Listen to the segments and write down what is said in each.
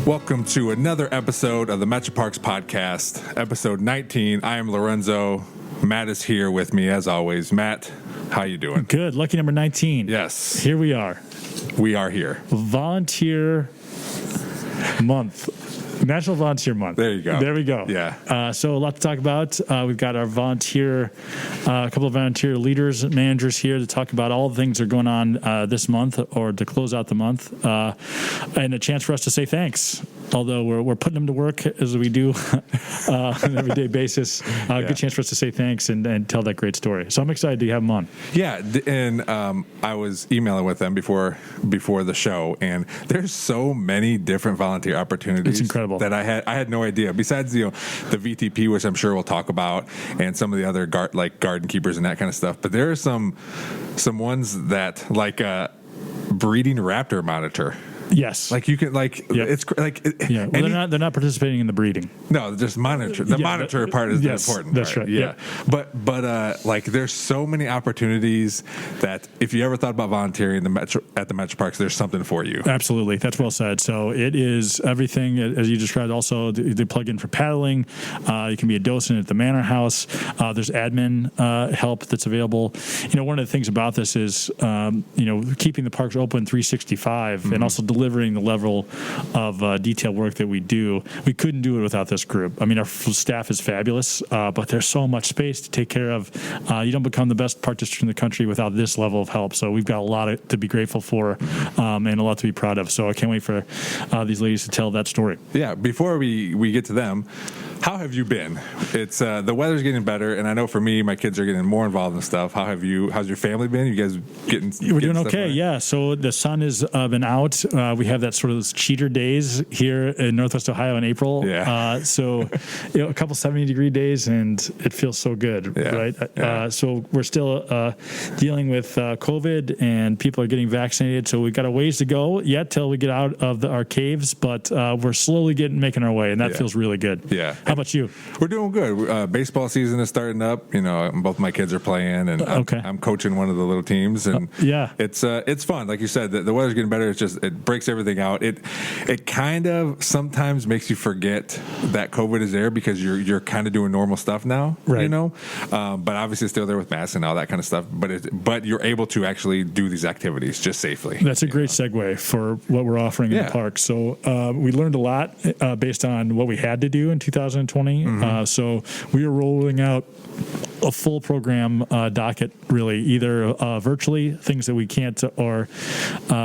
Welcome to another episode of the Metroparks Podcast, episode 19. I am Lorenzo. Matt is here with me as always. Matt, how you doing? Good. Lucky number 19. Yes. Here we are. We are here. Volunteer Month. National Volunteer Month. There you go. There we go. Yeah. So a lot to talk about. We've got our a couple of volunteer leaders, managers here to talk about all the things that are going on this month or to close out the month, and a chance for us to say thanks. Although we're putting them to work as we do on an everyday basis. Good chance for us to say thanks and tell that great story. So I'm excited to have them on. Yeah, and I was emailing with them before the show, and there's so many different volunteer opportunities. It's incredible. That I had no idea. Besides, the VTP, which I'm sure we'll talk about, and some of the other garden keepers and that kind of stuff. But there are some ones that like breeding raptor monitor. Yes. Like you can it's like yeah. Well, they're not participating in the breeding. No, just monitor. The monitor part is the important that's part. Right. Yeah. But like there's so many opportunities that if you ever thought about volunteering at the Metroparks, there's something for you. Absolutely. That's well said. So it is everything as you described. Also, they plug in for paddling. You can be a docent at the Manor House. There's admin help that's available. One of the things about this is keeping the parks open 365 and also delivering the level of detail work that we do. We couldn't do it without this group. I mean, our staff is fabulous, but there's so much space to take care of. You don't become the best park district in the country without this level of help. So we've got a lot to be grateful for and a lot to be proud of. So I can't wait for these ladies to tell that story. Yeah, before we get to them, how have you been? It's the weather's getting better, and I know for me, my kids are getting more involved in stuff. How's your family been? You guys We're doing okay, yeah. So the sun has been out. We have that sort of cheater days here in Northwest Ohio in April. Yeah. So a couple 70-degree days, and it feels so good, right? Yeah. So we're still dealing with COVID, and people are getting vaccinated. So we've got a ways to go yet till we get out of our caves, but we're slowly making our way, and that feels really good. Yeah. How about you? We're doing good. Baseball season is starting up. Both my kids are playing, and I'm coaching one of the little teams, and it's fun. Like you said, the weather's getting better. It's just it breaks everything out. It kind of sometimes makes you forget that COVID is there because you're kind of doing normal stuff now, right? But obviously it's still there with masks and all that kind of stuff. But you're able to actually do these activities just safely. That's a great segue for what we're offering in the park. So we learned a lot based on what we had to do in 2020. So we are rolling out a full program docket, really, either virtually, things that we can't or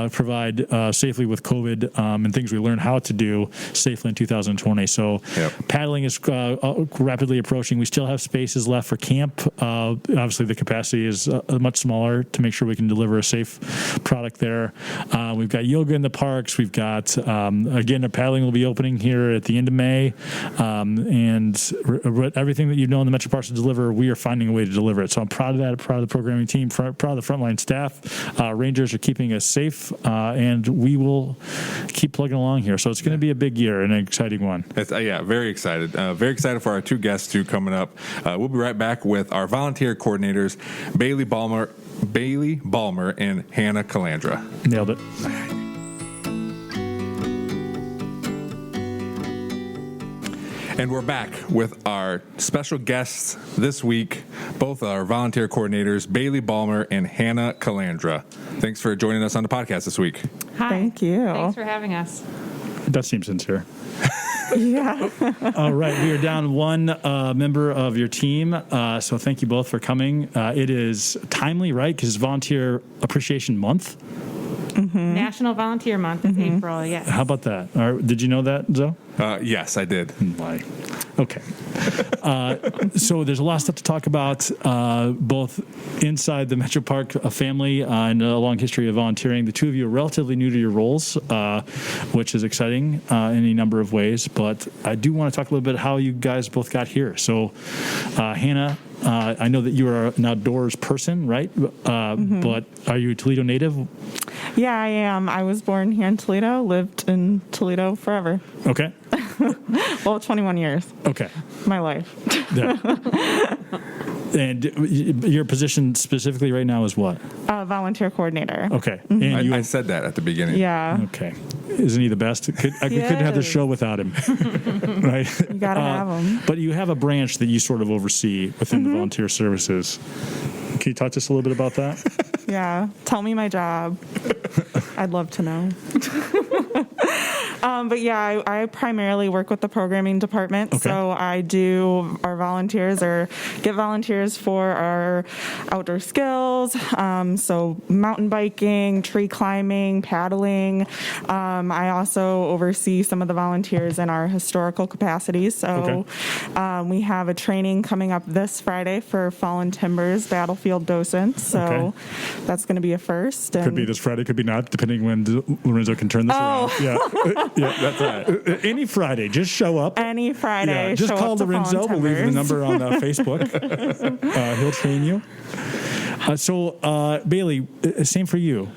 provide safely with COVID, and things we learned how to do safely in 2020. So paddling is rapidly approaching. We still have spaces left for camp. Obviously, the capacity is much smaller to make sure we can deliver a safe product there. We've got yoga in the parks. We've got, again, the paddling will be opening here at the end of May. And everything that the Metroparks to deliver, we are finding a way to deliver it. So I'm proud of that, proud of the programming team, proud of the frontline staff. Rangers are keeping us safe, and we will keep plugging along here. So it's going to be a big year and an exciting one. Very excited. Very excited for our two guests too coming up. We'll be right back with our volunteer coordinators, Bailey Ballmer and Hannah Calandra. Nailed it. And we're back with our special guests this week, both our volunteer coordinators, Bailey Ballmer and Hannah Calandra. Thanks for joining us on the podcast this week. Hi. Thank you. Thanks for having us. That seems sincere. Yeah. All right. We are down one member of your team. So thank you both for coming. It is timely, right? Because it's Volunteer Appreciation Month. Mm-hmm. National Volunteer Month is April, yes. How about that? Did you know that, Zoe? Yes, I did. Why? Okay. So there's a lot of stuff to talk about, both inside the Metropark family and a long history of volunteering. The two of you are relatively new to your roles, which is exciting in any number of ways. But I do want to talk a little bit how you guys both got here. So, Hannah, I know that you are an outdoors person, right? But are you a Toledo native? Yeah, I am. I was born here in Toledo, lived in Toledo forever. Okay. Well, 21 years. Okay. My life. Yeah. And your position specifically right now is what? Volunteer coordinator. Okay. And I said that at the beginning. Yeah. Okay. Isn't he the best? We couldn't have the show without him. Right? You got to have him. But you have a branch that you sort of oversee within the volunteer services. Can you talk to us a little bit about that? Yeah. Tell me my job. I'd love to know. But yeah, I primarily work with the programming department. Okay. So I do our volunteers or get volunteers for our outdoor skills. So mountain biking, tree climbing, paddling. I also oversee some of the volunteers in our historical capacities. So we have a training coming up this Friday for Fallen Timbers Battlefield Docents. So that's going to be a first. Could be this Friday, could be not, depending when Lorenzo can turn this around. Yeah, that's right. Any Friday, just show up. Any Friday, yeah, just call Lorenzo. We'll leave the number on Facebook. He'll train you. So Bailey, same for you.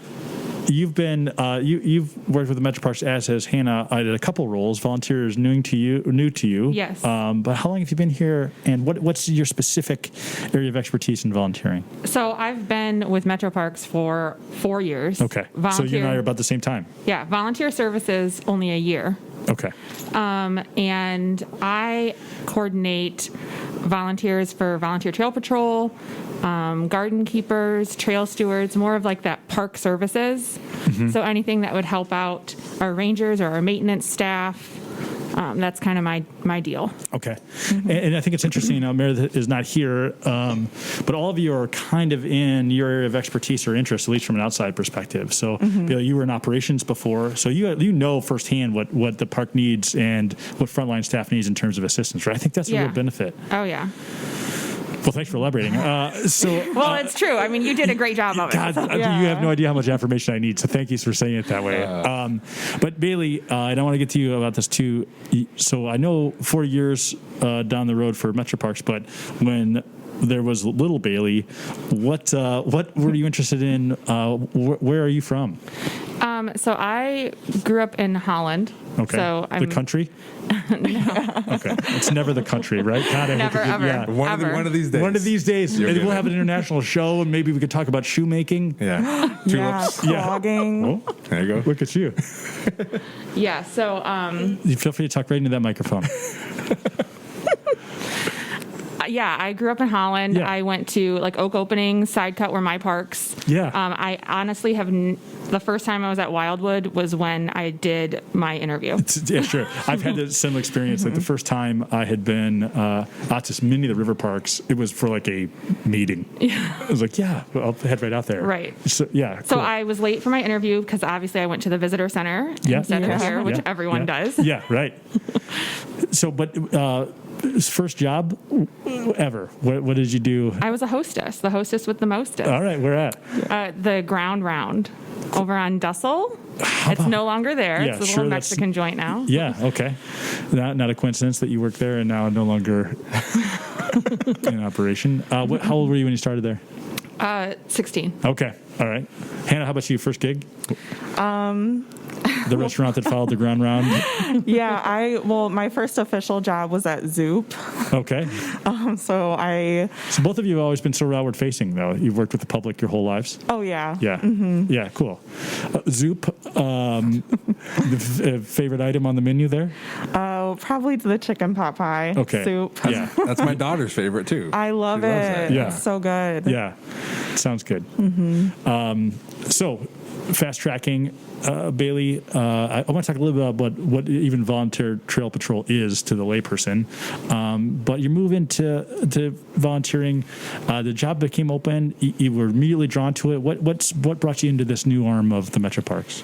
You've been you've worked with the Metroparks, as has Hannah, at a couple roles. Volunteers new to you. Yes. But how long have you been here, and what's your specific area of expertise in volunteering? So I've been with Metroparks for 4 years. Okay. So you and I are about the same time. Yeah. Volunteer services only a year. Okay. And I coordinate volunteers for volunteer trail patrol, garden keepers, trail stewards, more of like that park services. Mm-hmm. So anything that would help out our rangers or our maintenance staff. That's kind of my deal. Okay. Mm-hmm. And I think it's interesting, Meredith is not here, but all of you are kind of in your area of expertise or interest, at least from an outside perspective. So Bill, you were in operations before, so you know firsthand what the park needs and what frontline staff needs in terms of assistance, right? I think that's a real benefit. Oh, yeah. Well, thanks for elaborating. Well, it's true. I mean, you did a great job of it. God, you have no idea how much information I need, so thank you for saying it that way. But Bailey, and I want to get to you about this too. So I know 4 years down the road for Metroparks, but when there was little Bailey, what were you interested in? Where are you from? So I grew up in Holland. Okay. So the country? No. Okay. It's never the country, right? God, never, ever. Yeah. One of these days. One of these days. We'll have an international show, and maybe we could talk about shoemaking. Yeah. Clogging. Oh, there you go. Look at you. Yeah. So you feel free to talk right into that microphone. Yeah, I grew up in Holland. Yeah. I went to like Oak Openings, Side Cut were my parks. Yeah. I honestly have the first time I was at Wildwood was when I did my interview. Yeah, sure. I've had a similar experience. Like the first time I had been out to many of the river parks, it was for like a meeting. Yeah. I was like, I'll head right out there. Right. So, yeah. So cool. I was late for my interview because obviously I went to the visitor center instead of here, which everyone does. Yeah, right. So, but first job ever. What did you do? I was a hostess, the hostess with the mostest. All right, where at? The Ground Round over on Dussel. It's no longer there. Yeah, it's a little Mexican joint now. Yeah, okay. Not a coincidence that you work there and now no longer in operation. How old were you when you started there? 16. Okay, all right. Hannah, how about you? First gig? The restaurant that followed the Ground Round? Yeah, my first official job was at Zoop. Okay. So both of you have always been sort of outward facing, though. You've worked with the public your whole lives? Oh, yeah. Yeah. Mm-hmm. Yeah, cool. Zoop, the favorite item on the menu there? Oh, probably the chicken pot pie soup. Yeah. That's my daughter's favorite, too. I love it. Yeah. It's so good. Yeah. Sounds good. Mm-hmm. So, fast tracking. Bailey, I want to talk a little bit about what even volunteer trail patrol is to the layperson. But you move into volunteering. The job became open. You were immediately drawn to it. What brought you into this new arm of the Metroparks?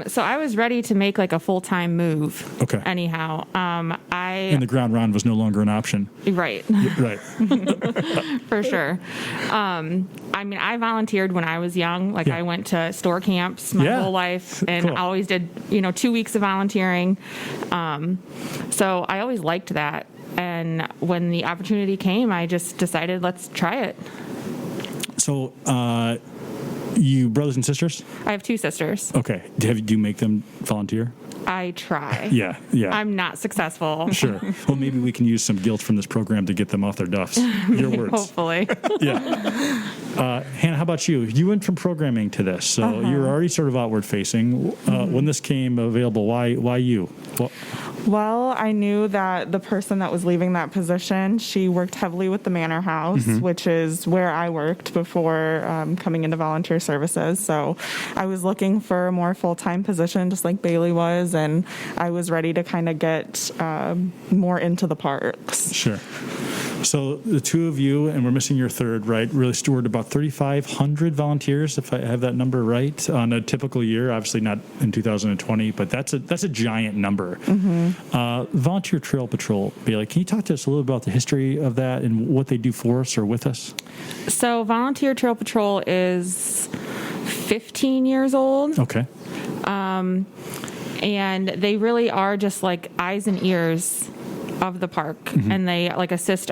So I was ready to make like a full-time move. Okay. Anyhow, and the Ground Round was no longer an option. Right. Right. For sure. I mean, I volunteered when I was young. Like I went to store camps my whole life, and I always did 2 weeks of volunteering. So I always liked that. And when the opportunity came, I just decided, let's try it. So, you brothers and sisters? I have 2 sisters. Okay. Do you make them volunteer? I try. Yeah. I'm not successful. Sure. Well, maybe we can use some guilt from this program to get them off their duffs. Your words. Hopefully. Yeah. Hannah, how about you? You went from programming to this, so you were already sort of outward facing. When this came available, why you? Well, I knew that the person that was leaving that position, she worked heavily with the Manor House, which is where I worked before coming into volunteer services. So I was looking for a more full-time position, just like Bailey was, and I was ready to kind of get more into the parks. Sure. So the two of you, and we're missing your third, right, really steward about 3,500 volunteers, if I have that number right, on a typical year. Obviously not in 2020, but that's a giant number. Volunteer Trail Patrol, Bailey, can you talk to us a little about the history of that and what they do for us or with us? So Volunteer Trail Patrol is 15 years old. Okay. And they really are just like eyes and ears of the park, and they like assist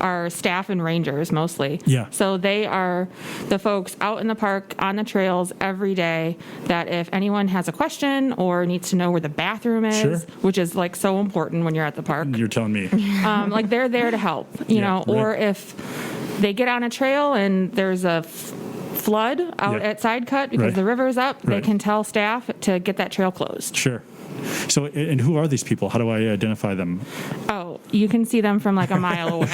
our staff and rangers mostly. Yeah. So they are the folks out in the park on the trails every day that if anyone has a question or needs to know where the bathroom is, which is like so important when you're at the park. You're telling me. Like they're there to help, you know, or right. if they get on a trail and there's a flood out at Side Cut because the river's up, they can tell staff to get that trail closed. Sure. So, and who are these people? How do I identify them? Oh, you can see them from like a mile away.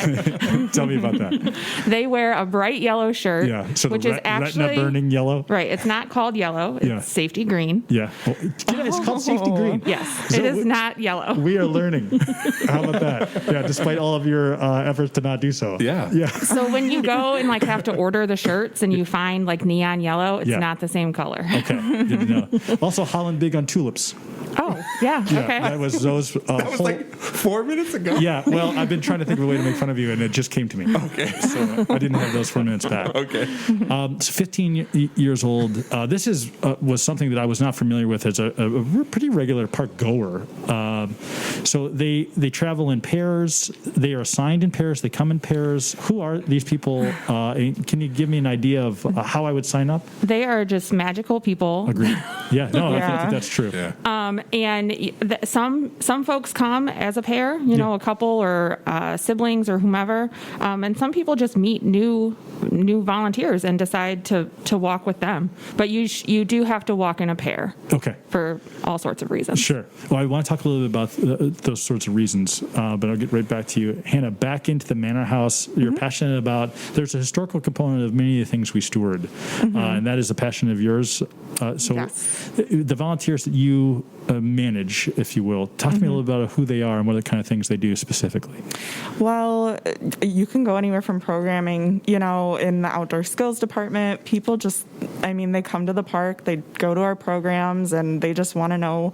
Tell me about that. They wear a bright yellow shirt, so which the is actually retina burning yellow. Right, it's not called yellow. It's safety green. Yeah, well, it's called safety green. Yes, So it is not yellow. We are learning. How about that? Yeah, despite all of your efforts to not do so. Yeah. So when you go and like have to order the shirts and you find like neon yellow, it's not the same color. Okay. Good to know. Also, Holland big on tulips. Oh, yeah. Okay. That was those. That was like 4 minutes ago. Yeah. Well, I've been trying to think of a way to make fun of you, and it just came to me. Okay. So I didn't have those 4 minutes back. Okay. So 15 years old. This was something that I was not familiar with as a pretty regular park goer. So they travel in pairs. They are assigned in pairs. They come in pairs. Who are these people? Can you give me an idea of how I would sign up? They are just magical people. Agreed. Yeah. No, I think that's true. Yeah. And some folks come as a pair, you know, a couple or siblings or whomever, and some people just meet new volunteers and decide to walk with them. But you do have to walk in a pair. Okay. For all sorts of reasons. Sure. Well, I want to talk a little bit about those sorts of reasons, but I'll get right back to you, Hannah. Back into the Manor House. You're passionate about. There's a historical component of many of the things we steward, and that is a passion of yours. The volunteers that you manage, if you will, talk to me a little about who they are and what the kind of things they do specifically. Well, you can go anywhere from programming, you know, in the outdoor skills department. People just, they come to the park, they go to our programs, and they just want to know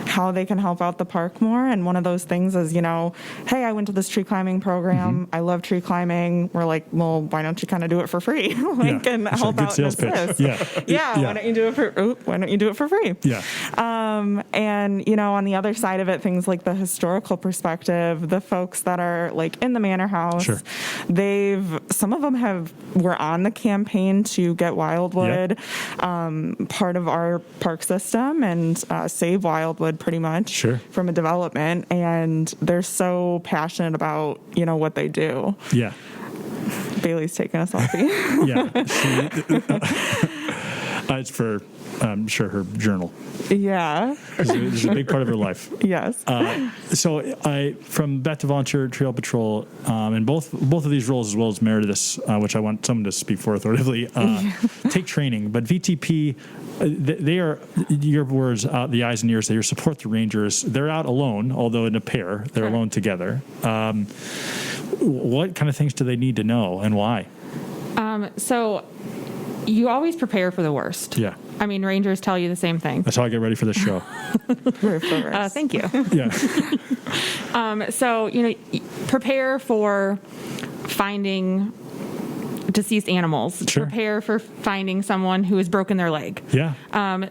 how they can help out the park more. And one of those things is, you know, hey, I went to this tree climbing program. I love tree climbing. We're like, well, why don't you kind of do it for free? And help out and assist. Why don't you do it for free? And, you know, on the other side of it, things like the historical perspective, the folks that are like in the Manor House, some of them were on the campaign to get Wildwood part of our park system and save Wildwood pretty much from a development. And they're so passionate about, you know, what they do. Yeah. Bailey's taking a selfie. It's for, I'm sure, her journal. Yeah. It's a big part of her life. Yes. So from back to Volunteer Trail Patrol, and both of these roles, as well as Meredith's, which I want someone to speak for authoritatively, take training. But VTP, they are, your words, the eyes and ears, they support the rangers. They're out alone, although in a pair. They're alone together. What kind of things do they need to know, and why? So you always prepare for the worst. Yeah. Rangers tell you the same thing. That's how I get ready for the show. Thank you. Yeah. So, you know, prepare for finding deceased animals. Sure. Prepare for finding someone who has broken their leg. Yeah.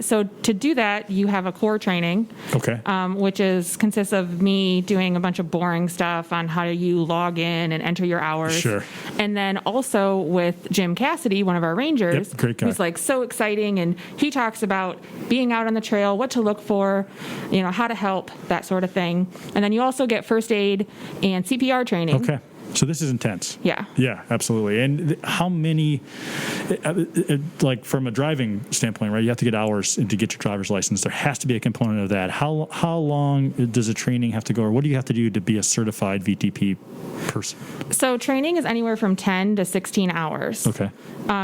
So to do that, you have a core training, Okay. which consists of me doing a bunch of boring stuff on how you log in and enter your hours. Sure. And then also with Jim Cassidy, one of our rangers, great guy. who's like so exciting, and he talks about being out on the trail, what to look for, how to help, that sort of thing. And then you also get first aid and CPR training. Okay. So this is intense. Yeah. Yeah, absolutely. And how many, like from a driving standpoint, right? You have to get hours to get your driver's license. There has to be a component of that. How long does the training have to go, or what do you have to do to be a certified VTP person? So training is anywhere from 10 to 16 hours. Okay.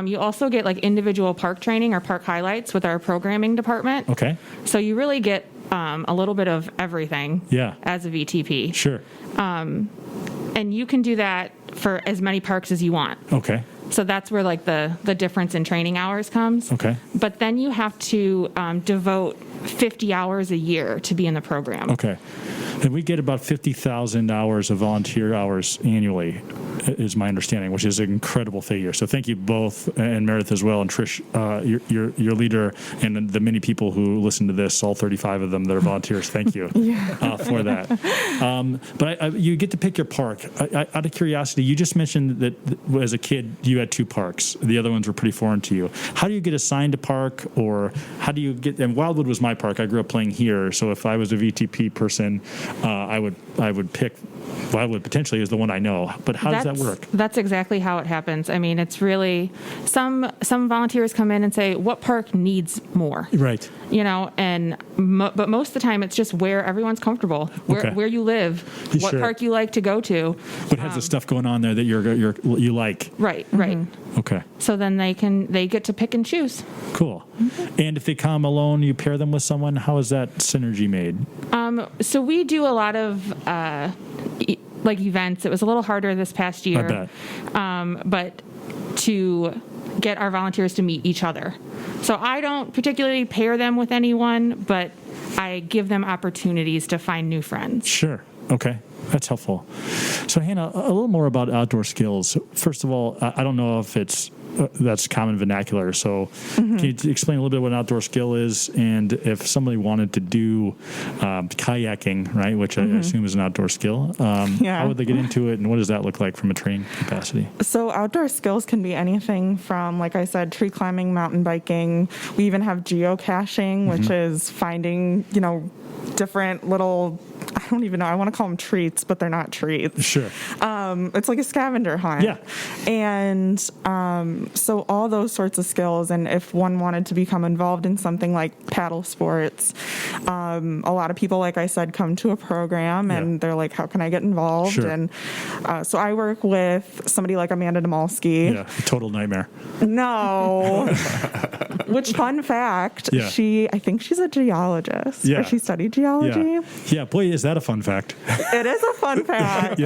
You also get like individual park training or park highlights with our programming department. Okay. So you really get a little bit of everything. Yeah. As a VTP. Sure. And you can do that for as many parks as you want. Okay. So that's where like the difference in training hours comes. Okay. But then you have to devote 50 hours a year to be in the program. Okay. And we get about 50,000 hours of volunteer hours annually, is my understanding, which is an incredible figure. So thank you both, and Meredith as well, and Trish, your leader, and the many people who listen to this, all 35 of them that are volunteers. Thank you for that. But you get to pick your park. Out of curiosity, you just mentioned that as a kid you had 2 parks. The other ones were pretty foreign to you. How do you get assigned a park, or how do you get? And Wildwood was my park. I grew up playing here, so if I was a VTP person, I would pick Wildwood potentially is the one I know. But how does that work? That's exactly how it happens. I mean, it's really some volunteers come in and say, what park needs more? Right. But most of the time it's just where everyone's comfortable, where you live, what park you like to go to. What has the stuff going on there that you like? Right. Mm-hmm. Okay. So then they get to pick and choose. Cool. Mm-hmm. And if they come alone, you pair them with someone. How is that synergy made? So we do a lot of events. It was a little harder this past year. I bet. But to get our volunteers to meet each other. So I don't particularly pair them with anyone, but I give them opportunities to find new friends. Sure. Okay. That's helpful. So Hannah, a little more about outdoor skills. First of all, I don't know if that's common vernacular. So can you explain a little bit what an outdoor skill is, and if somebody wanted to do kayaking, right, which I assume is an outdoor skill, how would they get into it, and what does that look like from a training capacity? So outdoor skills can be anything from, like I said, tree climbing, mountain biking. We even have geocaching, which is finding, different little, I don't even know, I want to call them treats, but they're not treats. Sure. It's like a scavenger hunt. Yeah. And so all those sorts of skills, and if one wanted to become involved in something like paddle sports, a lot of people, like I said, come to a program and they're like, how can I get involved? Sure. And so I work with somebody like Amanda Demolsky. Yeah, total nightmare. No. Which, fun fact, I think she's a geologist. Yeah. Or she studied geology. Yeah, boy, is that a fun fact. It is a fun fact.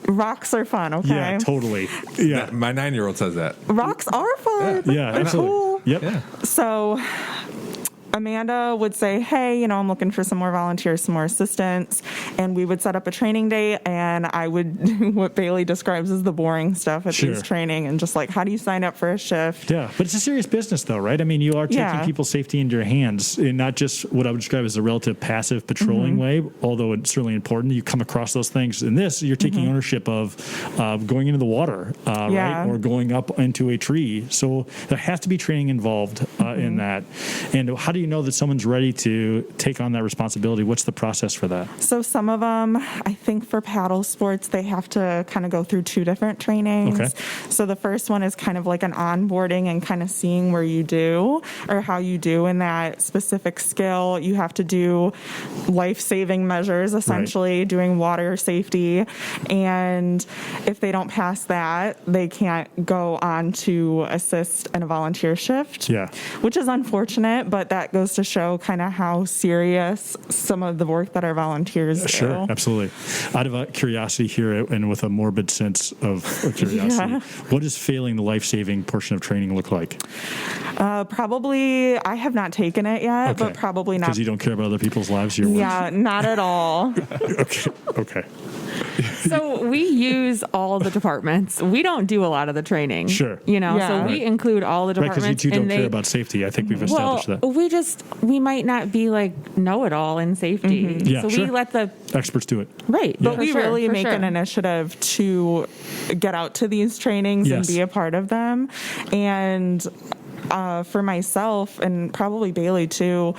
Rocks are fun, okay? Yeah, totally. Yeah. My 9-year-old says that. Rocks are fun. Yeah, absolutely. Cool. Yep. Yeah. So Amanda would say, hey, I'm looking for some more volunteers, some more assistants. And we would set up a training day, and I would do what Bailey describes as the boring stuff at these training, and just like, how do you sign up for a shift? Yeah, but it's a serious business though, right? I mean, you are taking people's safety into your hands, and not just what I would describe as a relative passive patrolling way, although it's certainly important. You come across those things. In this, you're taking ownership of going into the water, right? Or going up into a tree. So there has to be training involved in that. And how do you know that someone's ready to take on that responsibility? What's the process for that? So some of them, I think for paddle sports, they have to kind of go through 2 different trainings. Okay. So the first one is kind of like an onboarding and kind of seeing where you do or how you do in that specific skill. You have to do life-saving measures, essentially, doing water safety. And if they don't pass that, they can't go on to assist in a volunteer shift. Yeah. which is unfortunate, but that goes to show kind of how serious some of the work that our volunteers do. Sure, absolutely. Out of curiosity here, and with a morbid sense of curiosity, what does failing the life-saving portion of training look like? Probably, I have not taken it yet, but probably not. Because you don't care about other people's lives? Not at all. Okay. So we use all the departments. We don't do a lot of the training. Sure. So we include all the departments. Right, because you two don't care about safety. I think we've established that. We might not be like know-it-all in safety. Mm-hmm. Yeah, so we let the experts do it. Right. But we really make an initiative to get out to these trainings and be a part of them. And for myself, and probably Bailey too,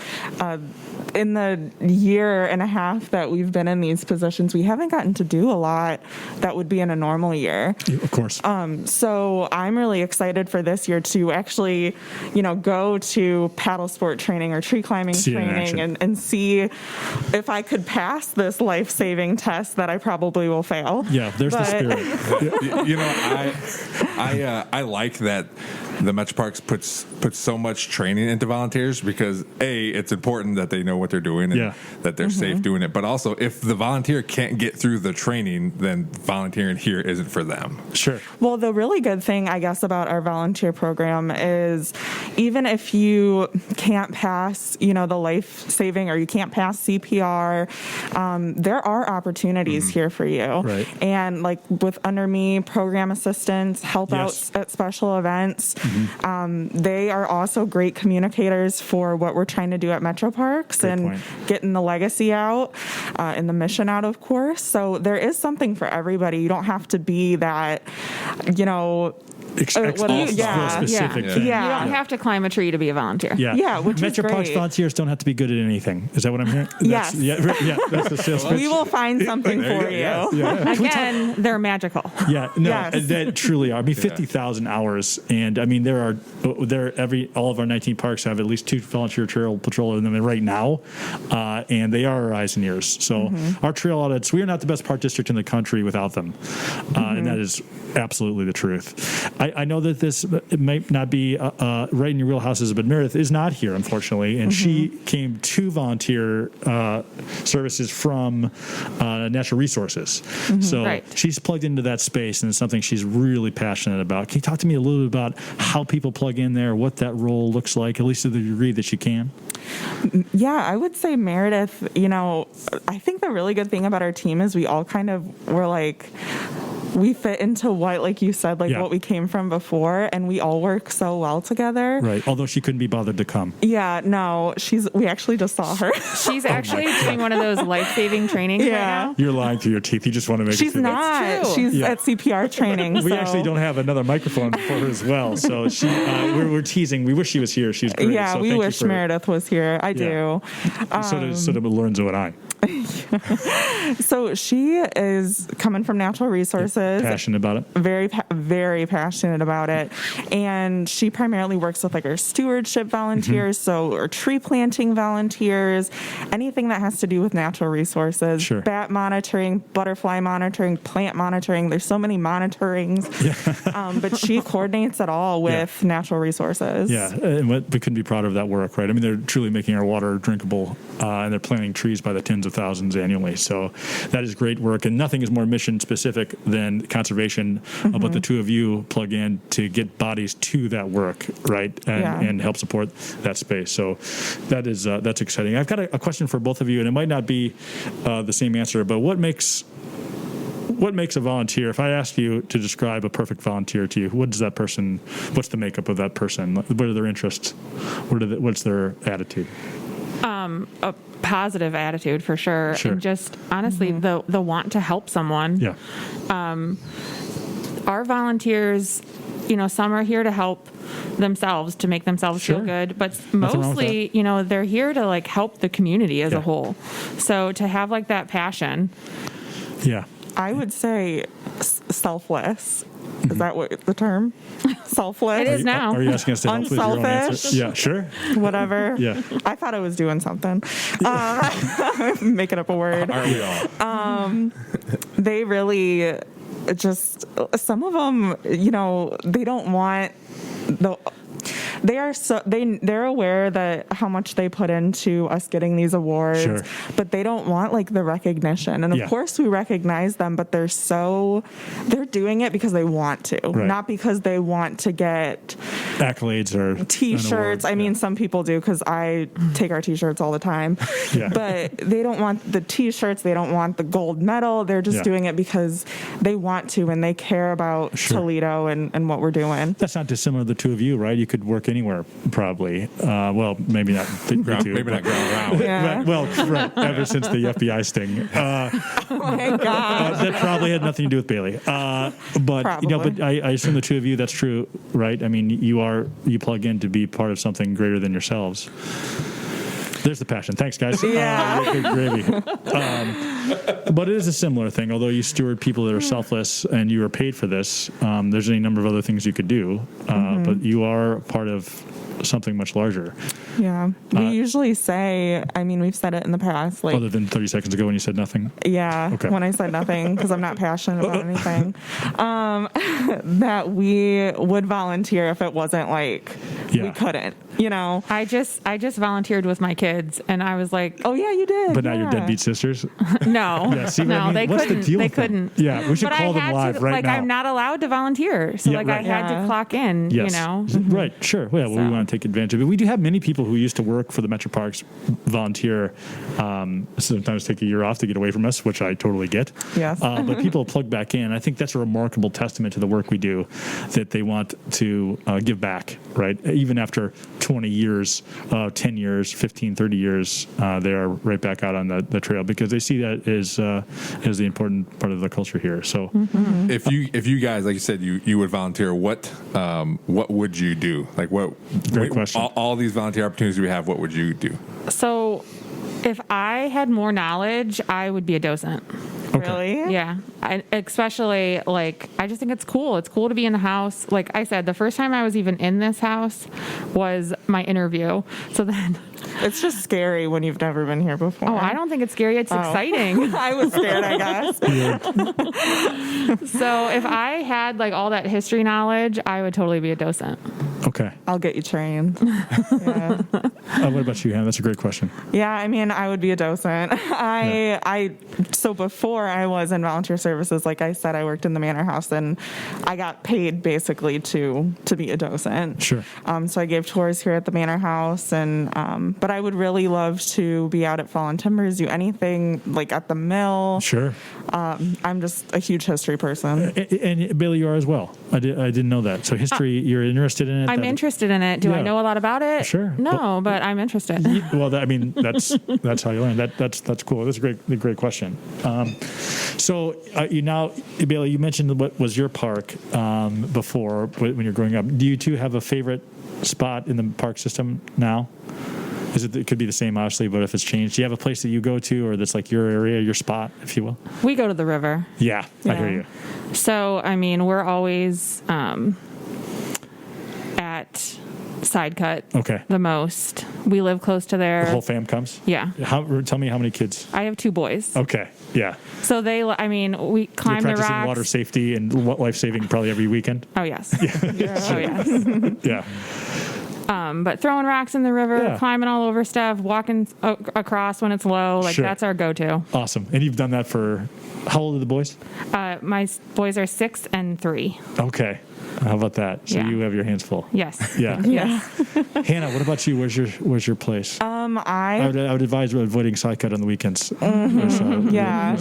in the year and a half that we've been in these positions, we haven't gotten to do a lot that would be in a normal year. Of course. So I'm really excited for this year to actually, go to paddle sport training or tree climbing training and see if I could pass this life-saving test that I probably will fail. Yeah, there's the spirit. I like that the Metroparks puts so much training into volunteers because it's important that they know what they're doing and that they're safe doing it. But also, if the volunteer can't get through the training, then volunteering here isn't for them. Sure. Well, the really good thing, I guess, about our volunteer program is even if you can't pass, the life-saving or you can't pass CPR, there are opportunities here for you. Right. And like with Under Me, program assistants, help out at special events. They are also great communicators for what we're trying to do at Metroparks and getting the legacy out and the mission out, of course. So there is something for everybody. You don't have to be that, specific thing. You don't have to climb a tree to be a volunteer. Which Metroparks volunteers don't have to be good at anything. Is that what I'm hearing? Yes. That's the sales pitch. We will find something for you. Again, they're magical. They truly are. I mean, 50,000 hours, and I mean all of our 19 parks have at least 2 volunteer trail patrol in them right now, and they are our eyes and ears. So our trail audits, we are not the best park district in the country without them, and that is absolutely the truth. I know that it might not be right in your wheelhouses, but Meredith is not here, unfortunately, and she came to volunteer services from natural resources. So she's plugged into that space, and it's something she's really passionate about. Can you talk to me a little bit about how people plug in there, what that role looks like, at least to the degree that you can? Yeah, I would say Meredith, I think the really good thing about our team is we all kind of were like, we fit into what, like you said, what we came from before, and we all work so well together. Right. Although she couldn't be bothered to come. Yeah, no, we actually just saw her. She's actually doing one of those life-saving trainings right now. You're lying through your teeth. You just want to make She's not. She's at CPR training. We actually don't have another microphone for her as well. So we're teasing. We wish she was here. She's great. Yeah, so we wish Meredith was here. I do. So do Lorenzo and I. So she is coming from natural resources. Passionate about it. Very, very passionate about it. And she primarily works with our stewardship volunteers, so our tree planting volunteers, anything that has to do with natural resources. Sure. Bat monitoring, butterfly monitoring, plant monitoring. There's so many monitorings. But she coordinates it all with natural resources. Yeah, and we couldn't be prouder of that work, right? I mean, they're truly making our water drinkable, and they're planting trees by the tens of thousands annually. So that is great work, and nothing is more mission specific than conservation. But the two of you plug in to get bodies to that work, right, and help support that space. So that's exciting. I've got a question for both of you, and it might not be the same answer, but what makes a volunteer? If I ask you to describe a perfect volunteer to you, what's the makeup of that person? What are their interests? What's their attitude? A positive attitude for sure. And just honestly the want to help someone. Yeah. Our volunteers, some are here to help themselves, to make themselves feel good, but mostly, they're here to help the community as a whole. So to have that passion. Yeah. I would say selfless. Is that what the term? Selfless? It is now. Are you asking us to help with your own answer? Yeah, sure. Whatever. Yeah. I thought I was doing something. Making up a word. Are we all? They really some of them, they don't want they're aware that how much they put into us getting these awards, sure. But they don't want like the recognition. And of course we recognize them, but they're doing it because they want to, right. Not because they want to get accolades or T-shirts. I mean, some people do because I take our T-shirts all the time, but they don't want the T-shirts. They don't want the gold medal. They're just doing it because they want to and they care about Toledo and what we're doing. That's not dissimilar to the two of you, right? You could work anywhere, probably. Well, maybe not. Maybe not ground. Yeah. Well, right. Ever since the FBI sting. Oh my God. That probably had nothing to do with Bailey. But I assume the two of you, that's true, right? I mean, you plug in to be part of something greater than yourselves. There's the passion. Thanks, guys. Yeah. Good gravy. But it is a similar thing. Although you steward people that are selfless and you are paid for this, there's any number of other things you could do. But you are part of something much larger. Yeah. We usually say, I mean, we've said it in the past. Like, other than 30 seconds ago when you said nothing? Yeah. Okay. When I said nothing, because I'm not passionate about anything. That we would volunteer if it wasn't like we couldn't. You know, I just volunteered with my kids, and I was like, "Oh yeah, you did." But now you're deadbeat sisters. No, they couldn't. They couldn't. Yeah, we should call them live right now. I'm not allowed to volunteer, so I had to clock in. Yes. You know, right? Sure. Well, we want to take advantage of it. We do have many people who used to work for the Metroparks volunteer. Sometimes take a year off to get away from us, which I totally get. Yes. But people plug back in. I think that's a remarkable testament to the work we do, that they want to give back. Right, even after 20 years, 10 years, 15, 30 years, they are right back out on the trail because they see that as the important part of the culture here. So, if you guys, like you said, you would volunteer, what would you do? Like Great question. All these volunteer opportunities we have, what would you do? So, if I had more knowledge, I would be a docent. Okay. Really? Yeah. Especially, I just think it's cool. It's cool to be in the house. Like I said, the first time I was even in this house was my interview. So then... It's just scary when you've never been here before. Oh, I don't think it's scary. It's exciting. I was scared, I guess. So if I had, all that history knowledge, I would totally be a docent. Okay. I'll get you trained. Yeah. What about you, Hannah? That's a great question. Yeah, I mean, I would be a docent. So before I was in volunteer services, like I said, I worked in the Manor House, and I got paid basically to be a docent. Sure. So I gave tours here at the Manor House, and but I would really love to be out at Fallen Timbers, do anything like at the mill. Sure. I'm just a huge history person. And Bailey, you are as well. I didn't know that. So history, you're interested in it? I'm interested in it. Do I know a lot about it? Sure. No, but I'm interested. Well, that's how you learn. That's cool. That's a great question. So Bailey, you mentioned what was your park before when you're growing up. Do you two have a favorite spot in the park system now? It could be the same, obviously, but if it's changed, do you have a place that you go to, or that's like your area, your spot, if you will? We go to the river. Yeah. I hear you. So, I mean, we're always at Side Cut. Okay. The most. We live close to there. The whole fam comes? Yeah. Tell me how many kids? I have 2 boys. Okay. Yeah. So we climb the rocks. Practicing water safety and life saving probably every weekend? Oh, yes. Yeah. Oh, yes. Yeah. But throwing rocks in the river, climbing all over stuff, walking across when it's low, that's our go-to. Awesome. And you've done that for, how old are the boys? My boys are 6 and 3. Okay. How about that? So you have your hands full. Yes. Yeah. Yes. Hannah, what about you? Where's your place? I would advise avoiding Side Cut on the weekends. Yeah.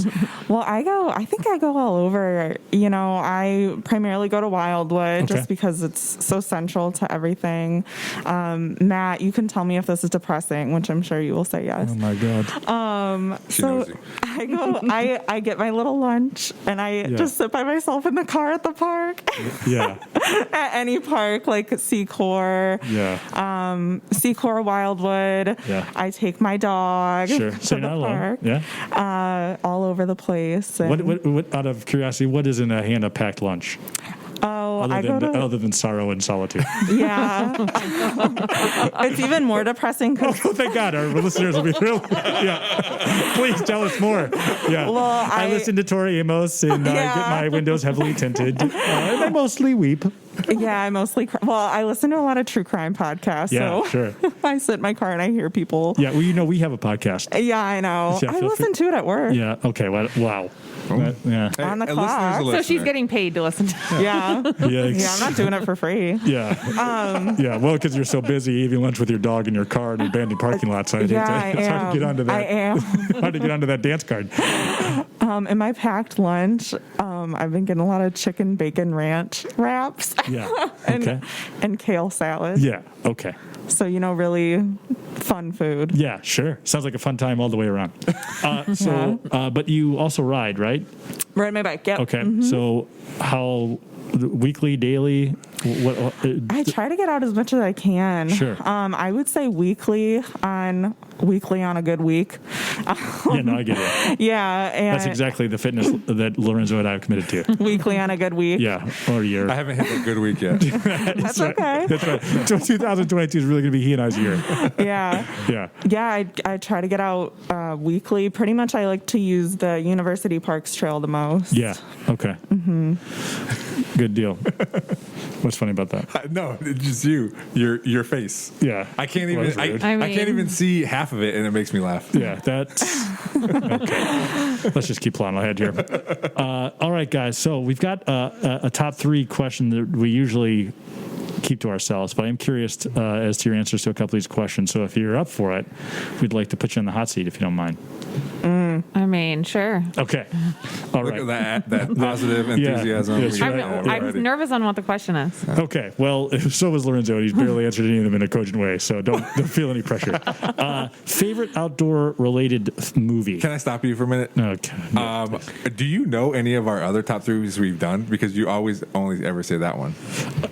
Well, I think I go all over. You know, I primarily go to Wildwood just because it's so central to everything. Matt, you can tell me if this is depressing, which I'm sure you will say yes. Oh my God. So I go, I get my little lunch and I just sit by myself in the car at the park. Yeah. At any park, like Secor. Yeah. Secor, Wildwood. Yeah. I take my dog to so the park. Yeah. All over the place. What, out of curiosity, what is in a Hannah packed lunch? Oh, other than sorrow and solitude. Yeah. It's even more depressing. Oh, thank God. Our listeners will be thrilled. Yeah. Please tell us more. Yeah. Well, I listen to Tori Amos and get my windows heavily tinted. And I mostly weep. Yeah, I mostly I listen to a lot of true crime podcasts. Yeah, so sure. I sit in my car and I hear people. Yeah, well, we have a podcast. Yeah, I know. I listen to it at work. Yeah, okay. Wow. Yeah. Hey, on the clock. So she's getting paid to listen to it. Yeah. I'm not doing it for free. Yeah. Well, because you're so busy eating lunch with your dog in your car in an abandoned parking lot. So it's hard to get onto that. I am. Hard to get onto that dance card. In my packed lunch, I've been getting a lot of chicken bacon ranch wraps. Yeah. and kale salad. Yeah. Okay. So, really fun food. Yeah, sure. Sounds like a fun time all the way around. But you also ride, right? Ride my bike, yep. Okay. Mm-hmm. So how weekly, daily? I try to get out as much as I can. Sure. I would say weekly on a good week. I get it. Yeah. And that's exactly the fitness that Lorenzo and I have committed to. Weekly on a good week. Yeah. Or year. I haven't hit a good week yet. That's okay. That's right. 2022 is really going to be he and I's year. Yeah. Yeah. Yeah. I try to get out weekly. Pretty much I like to use the University Parks Trail the most. Yeah. Okay. Mm-hmm. Good deal. What's funny about that? No, it's just your face. Yeah. I can't even. I can't even see half of it, and it makes me laugh. Yeah, that's okay. Let's just keep plotting ahead here. All right, guys. So we've got a top 3 question that we usually keep to ourselves, but I'm curious as to your answers to a couple of these questions. So if you're up for it, we'd like to put you on the hot seat if you don't mind. Sure. Okay. All right. Look at that positive enthusiasm. Yeah, I'm nervous on what the question is. Okay. Well, so was Lorenzo. He's barely answered any of them in a cogent way, so don't feel any pressure. Favorite outdoor related movie? Can I stop you for a minute? Okay. Do you know any of our other top 3s we've done? Because you always only ever say that one.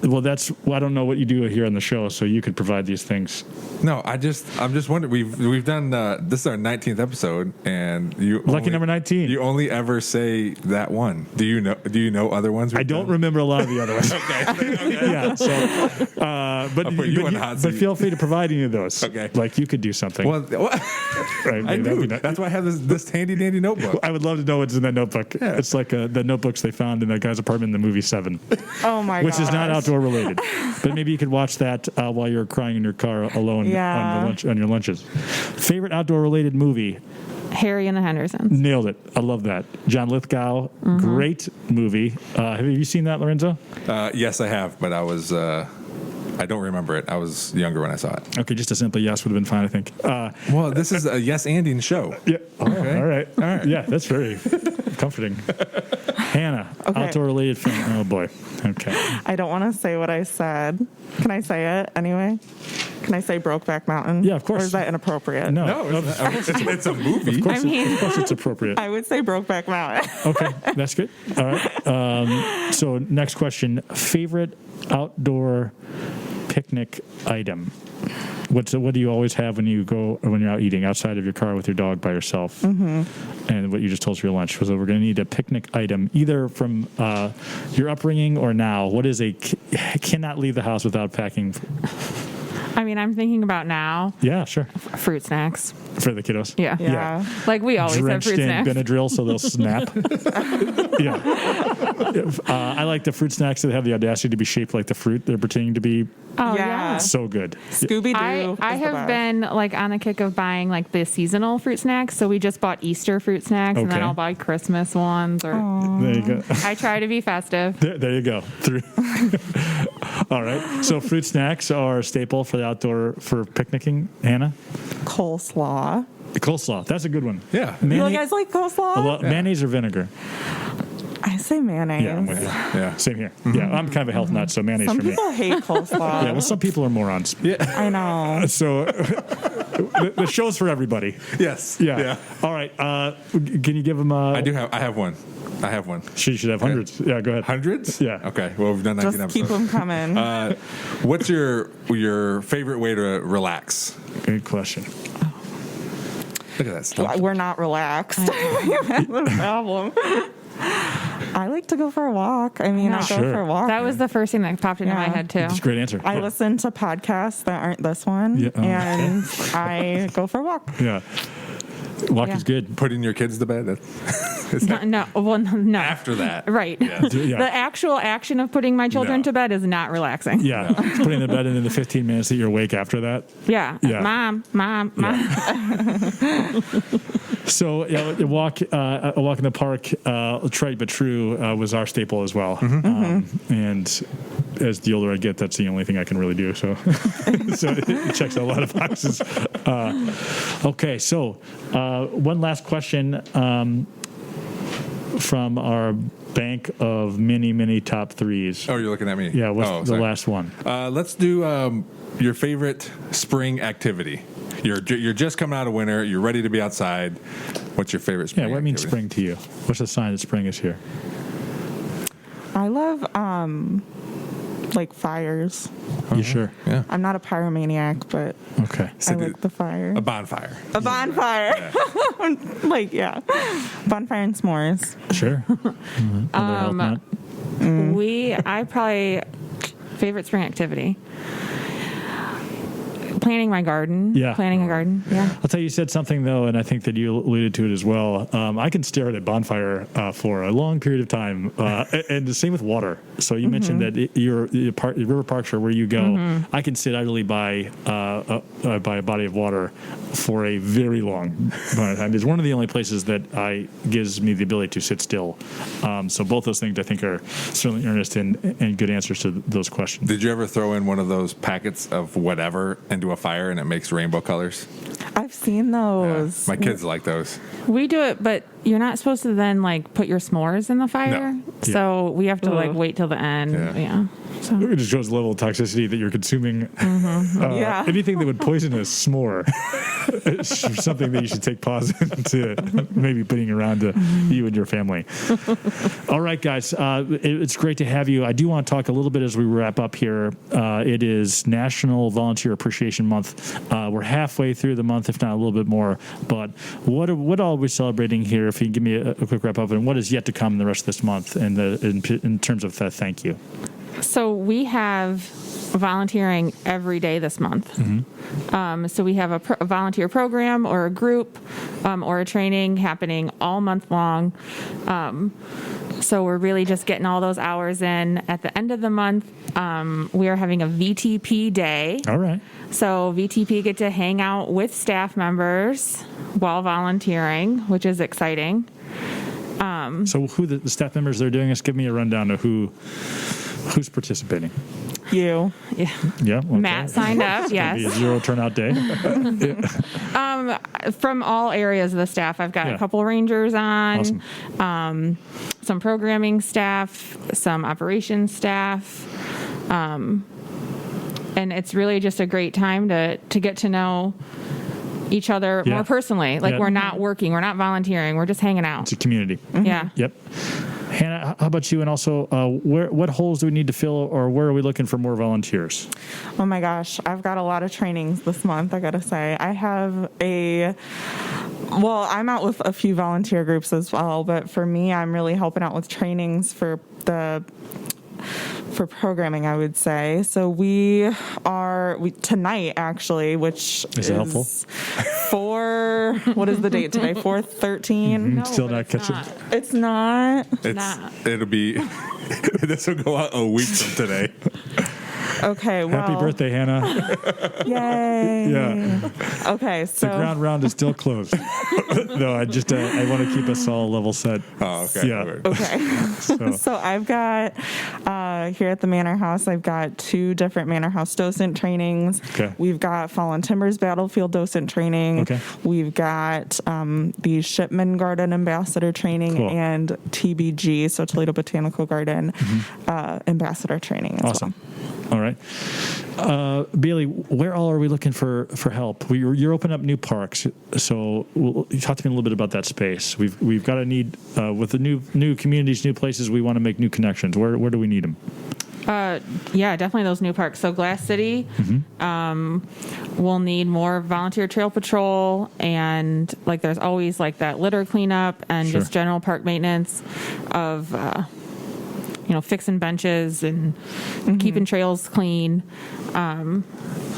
Well, I don't know what you do here on the show, so you could provide these things. No, I'm just wondering. We've done this is our 19th episode, and lucky number 19. You only ever say that one. Do you know other ones? I don't remember a lot of the other ones. Okay. Yeah. So, but feel free to provide any of those. Okay. Like you could do something. Well, right, I do. That's why I have this handy dandy notebook. I would love to know what's in that notebook. Yeah. It's like the notebooks they found in that guy's apartment in the movie 7. Oh my god. Which is not outdoor related. But maybe you could watch that while you're crying in your car alone on your lunches. Favorite outdoor related movie? Harry and the Hendersons. Nailed it. I love that. John Lithgow, great movie. Have you seen that, Lorenzo? Yes, I have, but I was I don't remember it. I was younger when I saw it. Okay, just a simple yes would have been fine, I think. Well, this is a yes-anding show. Yeah. Okay. All right. Yeah, that's very comforting. Hannah, outdoor-related film. Oh, boy. Okay. I don't want to say what I said. Can I say it anyway? Can I say Brokeback Mountain? Yeah, of course. Or is that inappropriate? No, it's a movie. Of course it's appropriate. I would say Brokeback Mountain. Okay, that's good. All right. So next question. Favorite outdoor picnic item? What do you always have when you're out eating outside of your car with your dog by yourself? Mm-hmm. And what you just told us for your lunch was that we're going to need a picnic item, either from your upbringing or now. What is cannot leave the house without packing? I'm thinking about now. Yeah, sure. Fruit snacks. For the kiddos? Yeah. Like we always have fruit snacks. Drenched in Benadryl so they'll snap. Yeah. I like the fruit snacks that have the audacity to be shaped like the fruit they're pretending to be. Oh, yeah. So good. Scooby-Doo. I have been on the kick of buying the seasonal fruit snacks. So we just bought Easter fruit snacks and then I'll buy Christmas ones. There you go. I try to be festive. There you go. All right. So fruit snacks are a staple for the outdoor for picnicking. Hannah? Coleslaw. Coleslaw. That's a good one. Yeah. You guys like coleslaw? Mayonnaise or vinegar? I say mayonnaise. Yeah, I'm with you. Yeah. Same here. Mm-hmm. Yeah, I'm kind of a health nut, so mayonnaise for me. Some people hate coleslaw. Yeah, well, some people are morons. Yeah. I know. So the show's for everybody. Yes. Yeah. All right. Can you give them a... I have one. She should have hundreds. Okay. Yeah, go ahead. Hundreds? Yeah. Okay. Well, we've done 19 Just episodes. keep them coming. What's your favorite way to relax? Good question. Look at that stuff. We're not relaxed. That's the problem. I like to go for a walk. I mean, I go for a walk. That was the first thing that popped into my head, too. That's a great answer. I listen to podcasts that aren't this one, and I go for a walk. Yeah. Walk is good. Putting your kids to bed? No. After that. Right. Yeah. The actual action of putting my children to bed is not relaxing. Yeah. Putting them to bed and then the 15 minutes that you're awake after that. Yeah. Mom. So a walk in the park, trite but true, was our staple as well. And as the older I get, that's the only thing I can really do. So, so it checks a lot of boxes. Okay, so one last question from our bank of many top threes. Oh, you're looking at me? Yeah, what's the last one? Let's do your favorite spring activity. You're just coming out of winter. You're ready to be outside. What's your favorite spring activity? What means spring to you? What's the sign that spring is here? I love like fires. You sure? Yeah. I'm not a pyromaniac, but okay. I like the fire. A bonfire. A bonfire. Yeah. Bonfire and s'mores. Sure. I probably favorite spring activity. Planting my garden. Yeah. Planting a garden. Yeah. I'll tell you, you said something, though, and I think that you alluded to it as well. I can stare at a bonfire for a long period of time. And the same with water. So you mentioned that your river parks are where you go. I can sit idly by a body of water for a very long amount of time. It's one of the only places that gives me the ability to sit still. So both those things, I think, are certainly earnest and good answers to those questions. Did you ever throw in one of those packets of whatever into a fire and it makes rainbow colors? I've seen those. Yeah, my kids like those. We do it, but you're not supposed to then put your s'mores in the fire. No. So we have to wait till the end. Yeah. So. It just shows the level of toxicity that you're consuming. Anything that would poison a s'more is something that you should take pause into maybe putting around to you and your family. All right, guys. It's great to have you. I do want to talk a little bit as we wrap up here. It is National Volunteer Appreciation Month. We're halfway through the month, if not a little bit more. But what all are we celebrating here? If you can give me a quick wrap up, and what is yet to come the rest of this month in terms of thank you. So we have volunteering every day this month. So we have a volunteer program or a group or a training happening all month long. So we're really just getting all those hours in. At the end of the month, we are having a VTP day. All right. So VTP get to hang out with staff members while volunteering, which is exciting. So who the staff members that are doing this? Give me a rundown of who's participating. You. Yeah. Yeah. Okay. Matt signed up. Yes. It'll be a zero turnout day. From all areas of the staff, I've got a couple rangers on, awesome. Some programming staff, some operations staff, and it's really just a great time to get to know each other more personally. We're not working, we're not volunteering, we're just hanging out. It's a community. Yeah. Yep. Hannah, how about you? And also, what holes do we need to fill, or where are we looking for more volunteers? Oh my gosh, I've got a lot of trainings this month, I gotta say. I have I'm out with a few volunteer groups as well, but for me, I'm really helping out with trainings for programming, I would say. So we tonight, actually, which is helpful. What is the date today? 4/13? No, still not catching. It's not. It'll be, this will go out a week from today. Okay, well. Happy birthday, Hannah. Yay. Yeah. Okay, so. The ground round is still closed. No, I want to keep us all level set. Oh, okay. Yeah. Okay. So I've got, here at the Manor House, I've got 2 different Manor House docent trainings. Okay. We've got Fallen Timbers Battlefield docent training. Okay. We've got the Shipman Garden Ambassador training and TBG, so Toledo Botanical Garden Ambassador training as awesome. well. All right. Bailey, where all are we looking for help? You're opening up new parks, so talk to me a little bit about that space. We've got a need with the new communities, new places. We want to make new connections. Where do we need them? Yeah, definitely those new parks. So Glass City, we'll need more volunteer trail patrol, and like there's always like that litter cleanup and just general park maintenance of fixing benches and keeping trails clean.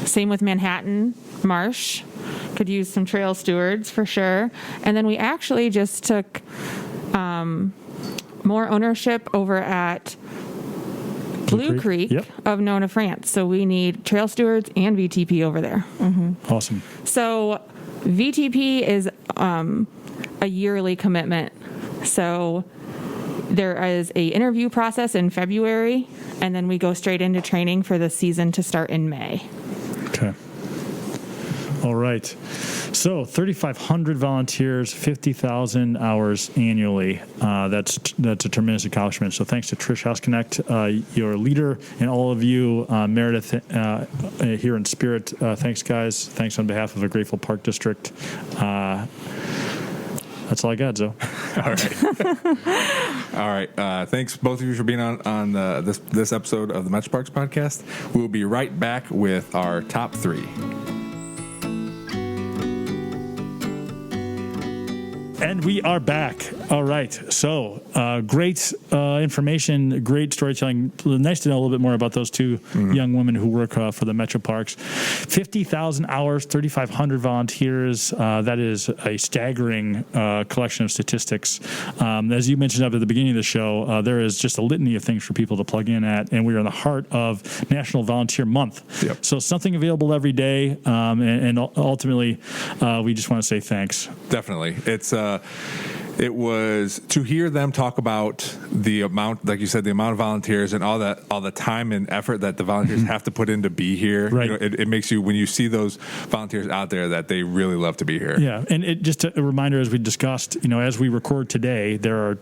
Same with Manhattan Marsh, could use some trail stewards for sure. And then we actually just took more ownership over at Blue Creek of Nona, France. So we need trail stewards and VTP over there. Awesome. So VTP is a yearly commitment. So there is a interview process in February, and then we go straight into training for the season to start in May. Okay. All right. So 3,500 volunteers, 50,000 hours annually. That's a tremendous accomplishment. So thanks to Trish Houseknecht, your leader, and all of you, Meredith here in spirit. Thanks, guys. Thanks on behalf of a grateful Park District. That's all I got, Zoe. All right. All right. Thanks, both of you, for being on this episode of the Metroparks Podcast. We'll be right back with our top 3. And we are back. All right. So great information, great storytelling. Nice to know a little bit more about those two young women who work for the Metroparks. 50,000 hours, 3,500 volunteers. That is a staggering collection of statistics. As you mentioned up at the beginning of the show, there is just a litany of things for people to plug in at, and we are in the heart of National Volunteer Month. Yep. So something available every day, and ultimately, we just want to say thanks. Definitely. It was to hear them talk about the amount, like you said, the amount of volunteers and all the time and effort that the volunteers have to put in to be here. Right. It makes you, when you see those volunteers out there, that they really love to be here. Yeah, and it just a reminder, as we discussed, as we record today, there are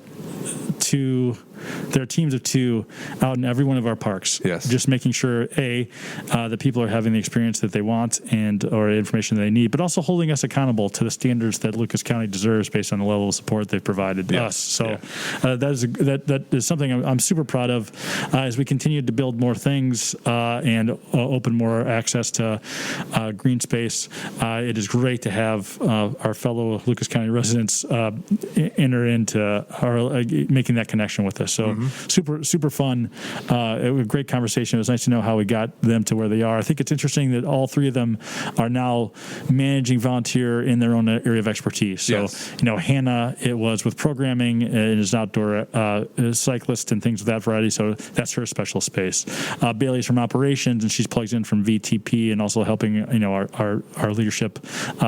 teams of 2 out in every one of our parks. Yes. Just making sure, that people are having the experience that they want or information that they need, but also holding us accountable to the standards that Lucas County deserves based on the level of support they've provided us. So that is something I'm super proud of as we continue to build more things and open more access to green space. It is great to have our fellow Lucas County residents enter into making that connection with us. So super fun. A great conversation. It was nice to know how we got them to where they are. I think it's interesting that all 3 of them are now managing volunteer in their own area of expertise. So, Hannah, it was with programming and is an outdoor cyclist and things of that variety. So that's her special space. Bailey's from operations, and she's plugged in from VTP and also helping, our leadership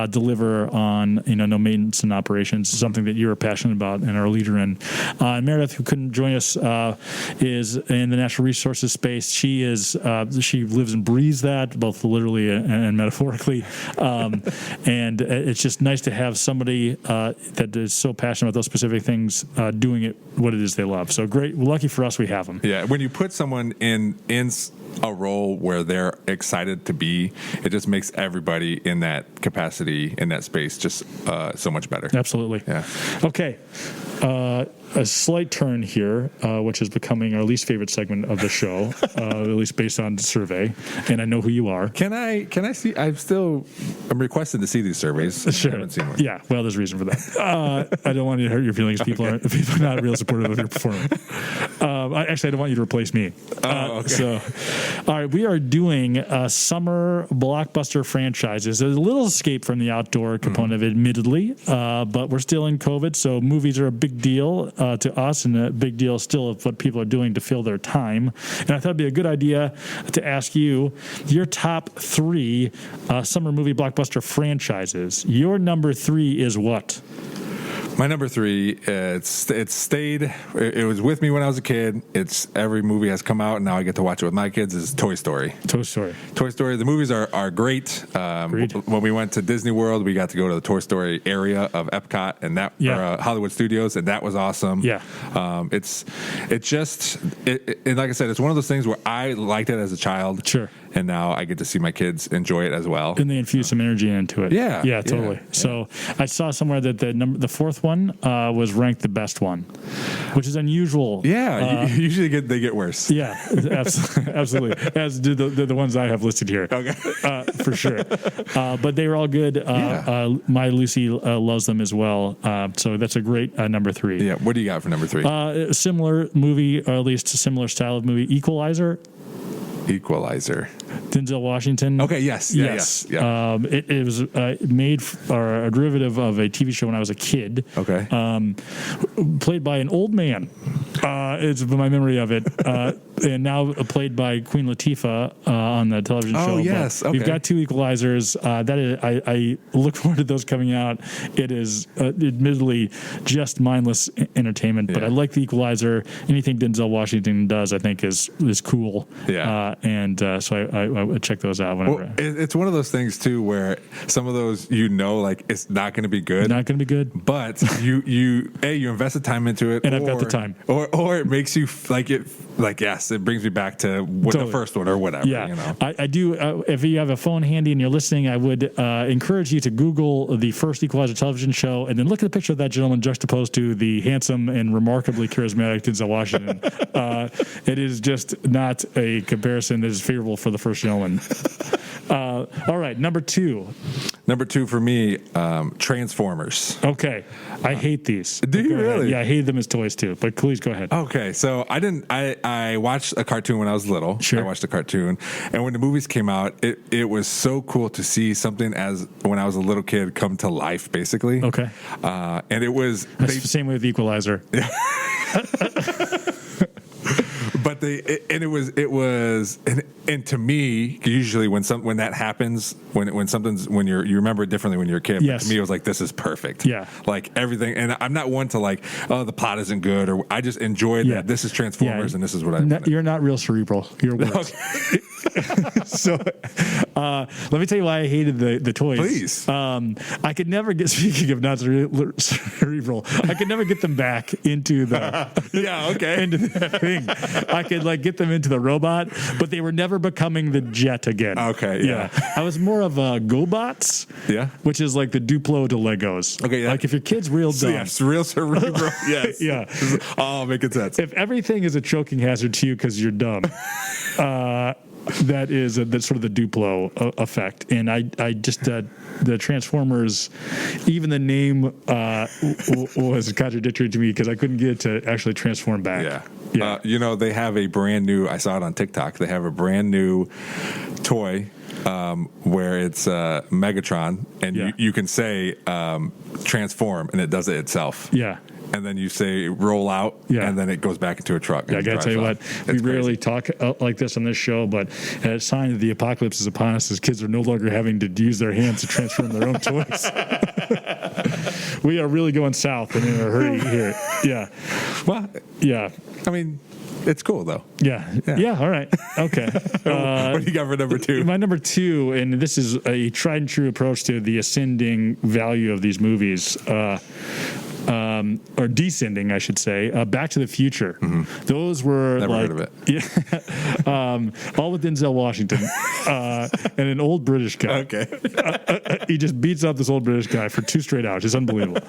deliver on, no maintenance and operations, something that you're passionate about and are a leader in. And Meredith, who couldn't join us, is in the natural resources space. She lives and breathes that, both literally and metaphorically. And it's just nice to have somebody that is so passionate about those specific things doing it what it is they love. So great. Lucky for us, we have them. Yeah. When you put someone in a role where they're excited to be, it just makes everybody in that capacity, in that space, just so much better. Absolutely. Yeah. Okay. A slight turn here, which is becoming our least favorite segment of the show, at least based on the survey. And I know who you are. Can I see? I'm requested to see these surveys. Sure. I haven't seen one. Yeah. Well, there's a reason for that. I don't want you to hurt your feelings. People are not real supportive of your performance. Actually, I don't want you to replace me. Okay. So, all right, we are doing summer blockbuster franchises. There's a little escape from the outdoor component of it, admittedly, but we're still in COVID, so movies are a big deal to us, and a big deal still of what people are doing to fill their time. And I thought it'd be a good idea to ask you your top 3 summer movie blockbuster franchises. Your number 3 is what? My number 3, it stayed. It was with me when I was a kid. Every movie has come out, and now I get to watch it with my kids. Is Toy Story. Toy Story. The movies are great. When we went to Disney World, we got to go to the Toy Story area of Epcot and Hollywood Studios, and that was awesome. Yeah. And like I said, it's one of those things where I liked it as a child. Sure. and now I get to see my kids enjoy it as well. And they infuse some energy into it. Yeah, totally. Yeah. So I saw somewhere that the fourth one was ranked the best one, which is unusual. Yeah, usually they get worse. Yeah, absolutely. As do the ones I have listed here. Okay, for sure. But they were all good. My Lucy loves them as well. So that's a great number 3. Yeah. What do you got for number 3? Similar movie, or at least a similar style of movie, Equalizer. Denzel Washington. Okay, yes. Yeah. It was made or a derivative of a TV show when I was a kid. Okay. Played by an old man. It's my memory of it. And now played by Queen Latifah on the television show. Oh, yes. Okay. We've got 2 Equalizers. That is, I look forward to those coming out. It is admittedly just mindless entertainment, but I like the Equalizer. Anything Denzel Washington does, I think, is cool. Yeah. So I check those out whenever. Well, it's one of those things too where some of those like it's not going to be good. Not going to be good. But you invested time into it, and I've got the time. Or it makes you like it. Like yes, it brings me back to the first one or whatever. Yeah, you know? I do. If you have a phone handy and you're listening, I would encourage you to Google the first Equalizer television show and then look at the picture of that gentleman juxtaposed to the handsome and remarkably charismatic Denzel Washington. It is just not a comparison that is favorable for the first gentleman. All right, number 2. Number 2 for me, Transformers. Okay, I hate these. Do you really? Yeah, I hate them as toys too. But please go ahead. Okay, so I watched a cartoon when I was little. Sure. I watched a cartoon, and when the movies came out, it was so cool to see something as when I was a little kid come to life, basically. Okay, and it was the same way with Equalizer. But and to me, usually when that happens, when you remember it differently when you're a kid. Yes. But to me, it was like, this is perfect. Yeah. Like everything. And I'm not one to like, oh, the plot isn't good, or I just enjoyed that. This is Transformers, and this is what I wanted. You're not real cerebral. You're worse. Okay. So, let me tell you why I hated the toys. Please. I could never get, speaking of not cerebral, I could never get them back into the into the thing. I could get them into the robot, but they were never becoming the jet again. Okay, yeah. I was more of a GoBots, which is like the Duplo to Legos. Okay, yeah. Like if your kid's real dumb. Yes, real cerebral. Yes. Yeah. Oh, making sense. If everything is a choking hazard to you because you're dumb, that is that's sort of the Duplo effect. And I just the Transformers, even the name was contradictory to me because I couldn't get it to actually transform back. Yeah. They have a brand new, I saw it on TikTok, they have a brand new toy where it's Megatron, and you can say transform, and it does it itself. Yeah. And then you say roll out, and then it goes back into a truck. Yeah, I got to tell you what, we rarely talk like this on this show, but a sign that the apocalypse is upon us is kids are no longer having to use their hands to transform their own toys. We are really going south and in a hurry here. Yeah. Well, yeah. I mean, it's cool, though. Yeah. All right. Okay. What do you got for number 2? My number 2, and this is a tried and true approach to the ascending value of these movies, or descending, I should say. Back to the Future. Mm-hmm. Those were never heard of it. Yeah, all with Denzel Washington and an old British guy. Okay, he just beats up this old British guy for 2 straight hours. It's unbelievable.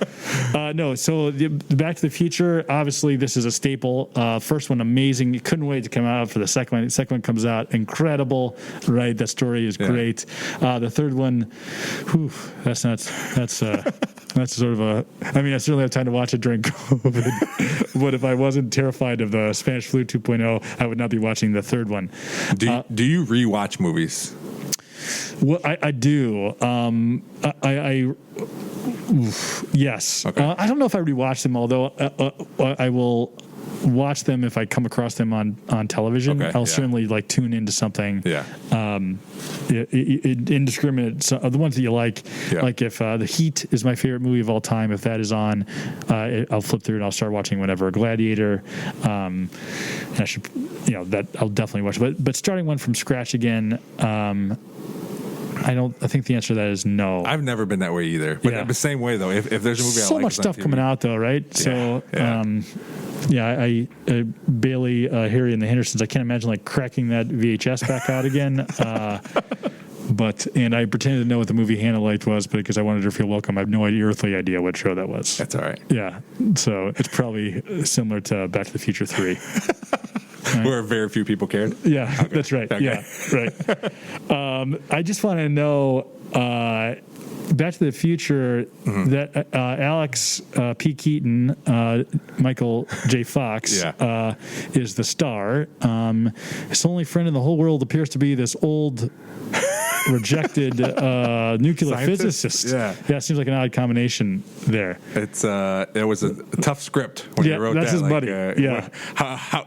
So the Back to the Future. Obviously, this is a staple. First one, amazing. You couldn't wait to come out for the second one. The second one comes out, incredible. Right, that story is great. The third one, that's sort of a. I mean, I certainly have time to watch it during COVID, but if I wasn't terrified of the Spanish Flu 2.0, I would not be watching the third one. Do you rewatch movies? Well, I do. Yes. Okay. I don't know if I rewatch them, although I will watch them if I come across them on television. Okay, I'll certainly tune into something. Yeah. Indiscriminate. So, the ones that you like. Yeah. Like if The Heat is my favorite movie of all time. If that is on, I'll flip through and I'll start watching whatever. Gladiator. I should, that I'll definitely watch. But starting one from scratch again. I think the answer to that is no. I've never been that way either. But the same way though, if there's a movie so much stuff coming out though, right? So I Bailey, Harry, and the Hendersons. I can't imagine like cracking that VHS back out again. And I pretended to know what the movie Hannah liked was, but because I wanted her to feel welcome, I have no earthly idea what show that was. That's all right. Yeah, so it's probably similar to Back to the Future 3. Right. Where very few people cared. Yeah, okay. That's right. Okay. Yeah, right. I just want to know, Back to the Future, that Alex P. Keaton, Michael J. Fox is the star. His only friend in the whole world appears to be this old rejected nuclear physicist. Yeah, it seems like an odd combination there. It was a tough script when you wrote that. That's his buddy. How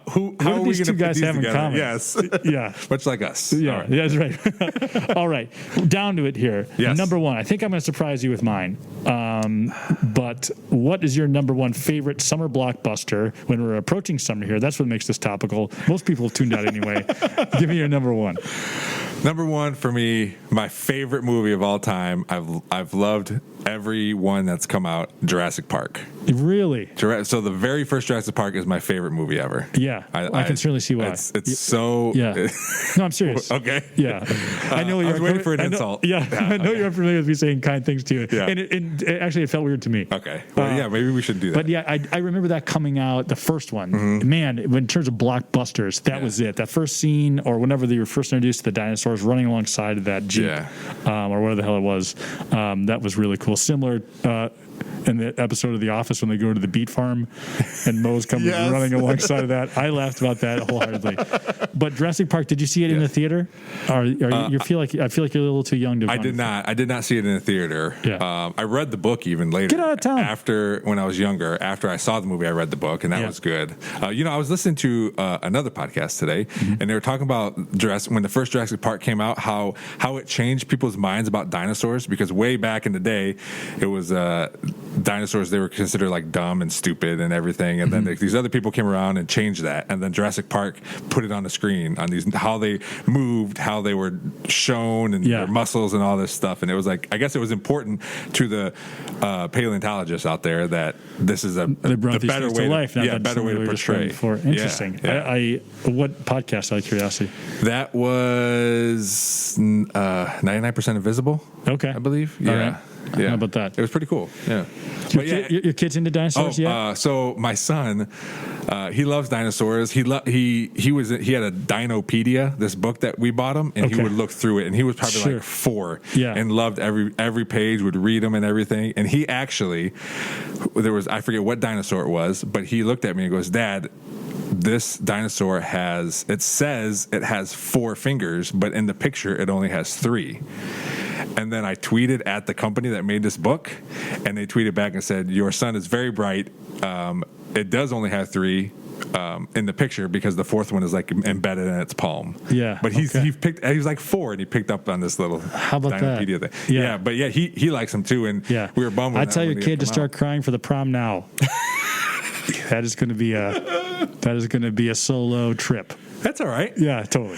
are we these two guys have in common? Yes. Yeah. Much like us. Yeah. Right. Yeah, that's right. All right. Down to it here. Yes. Number one. I think I'm going to surprise you with mine. But what is your number one favorite summer blockbuster when we're approaching summer here? That's what makes this topical. Most people have tuned out anyway. Give me your number one. Number one for me, my favorite movie of all time. I've loved every one that's come out. Jurassic Park. Really? So the very first Jurassic Park is my favorite movie ever. Yeah, I can certainly see why. It's so. Yeah. No, I'm serious. Okay. Yeah. I know I was waiting for an insult. I know you're unfamiliar with me saying kind things to you. Yeah. And actually, it felt weird to me. Okay. Well, maybe we should do that. But yeah, I remember that coming out, the first one. Mm-hmm. Man, in terms of blockbusters, that was it. That first scene, or whenever they were first introduced to the dinosaurs running alongside of that Jeep, or whatever the hell it was, that was really cool. Similar in the episode of The Office when they go to the beet farm and Moe's comes running alongside of that. I laughed about that wholeheartedly. But Jurassic Park, did you see it in the theater? Or I feel like you're a little too young to. I did not see it in the theater. Yeah. I read the book even later. Get out of town. After when I was younger, after I saw the movie, I read the book, and that was good. I was listening to another podcast today, and they were talking about when the first Jurassic Park came out, how it changed people's minds about dinosaurs, because way back in the day, it was dinosaurs, they were considered like dumb and stupid and everything, and then these other people came around and changed that, and then Jurassic Park put it on the screen on these, how they moved, how they were shown, and their muscles and all this stuff. And it was like, I guess it was important to the paleontologists out there that this is the better way to life, better way to portray. Interesting. What podcast, out of curiosity? That was 99% Invisible. Okay, I believe. Yeah. Right. Yeah. How about that? It was pretty cool. Yeah. Your kid's into dinosaurs? So my son, he loves dinosaurs. He had a Dinopedia, this book that we bought him, and he would look through it, and he was probably like 4, and loved every page, would read them and everything. And he actually, I forget what dinosaur it was, but he looked at me and goes, "Dad, this dinosaur says it has 4 fingers, but in the picture it only has 3. And then I tweeted at the company that made this book, and they tweeted back and said, "Your son is very bright. It does only have 3 in the picture because the 4th one is like embedded in its palm." Yeah, but he was like 4, and he picked up on this little Dinopedia thing. Yeah, but he likes them too, and we were bummed. I tell your kid to start crying for the prom now. That is going to be a solo trip. That's all right. Yeah, totally.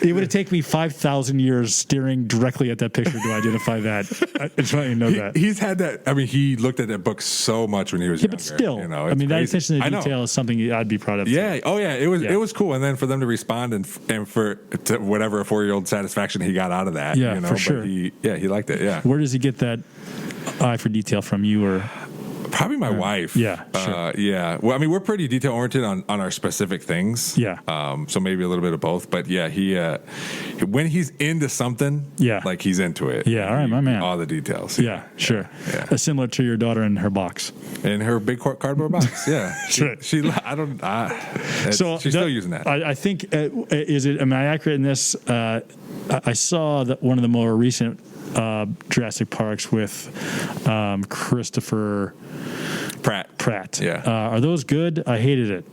It would have taken me 5,000 years staring directly at that picture to identify that. I just want you to know that. He's had that. I mean, he looked at that book so much when he was younger. But still, that attention to detail is something I'd be proud of. Yeah. Too. Oh, yeah. It was cool. And then for them to respond and for whatever a 4-year-old satisfaction he got out of that. Yeah, for sure. But he liked it. Yeah. Where does he get that eye for detail from? You or? Probably my wife. Yeah, sure. Yeah. Well, I mean, we're pretty detail oriented on our specific things. Yeah. So maybe a little bit of both. But yeah, he when he's into something, like he's into it. Yeah. All right, my man. All the details. Yeah. Sure. Yeah. Similar to your daughter in her box. In her big cardboard box. Yeah. Sure. She's still using that. I think am I accurate in this? I saw that one of the more recent Jurassic Parks with Christopher Pratt. Yeah. Are those good? I hated it.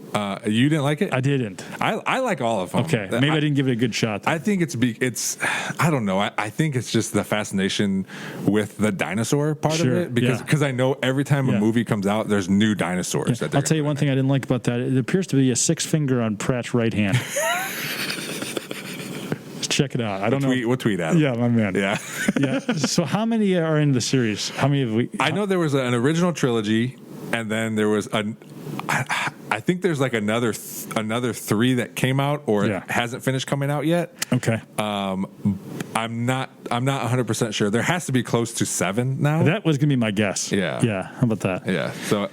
You didn't like it? I didn't. I like all of them. Okay. Maybe I didn't give it a good shot. I think it's I don't know. I think it's just the fascination with the dinosaur part of it, because I know every time a movie comes out, there's new dinosaurs. I'll tell you one thing I didn't like about that. It appears to be a 6 finger on Pratt's right hand. check it out. I don't know. We'll tweet at him. Yeah, my man. Yeah. Yeah. So how many are in the series? How many have we? I know there was an original trilogy, and then there was I think there's like another 3 that came out or hasn't finished coming out yet. Okay. I'm not 100% sure. There has to be close to 7 now. That was gonna be my guess. Yeah. Yeah. How about that? Yeah. So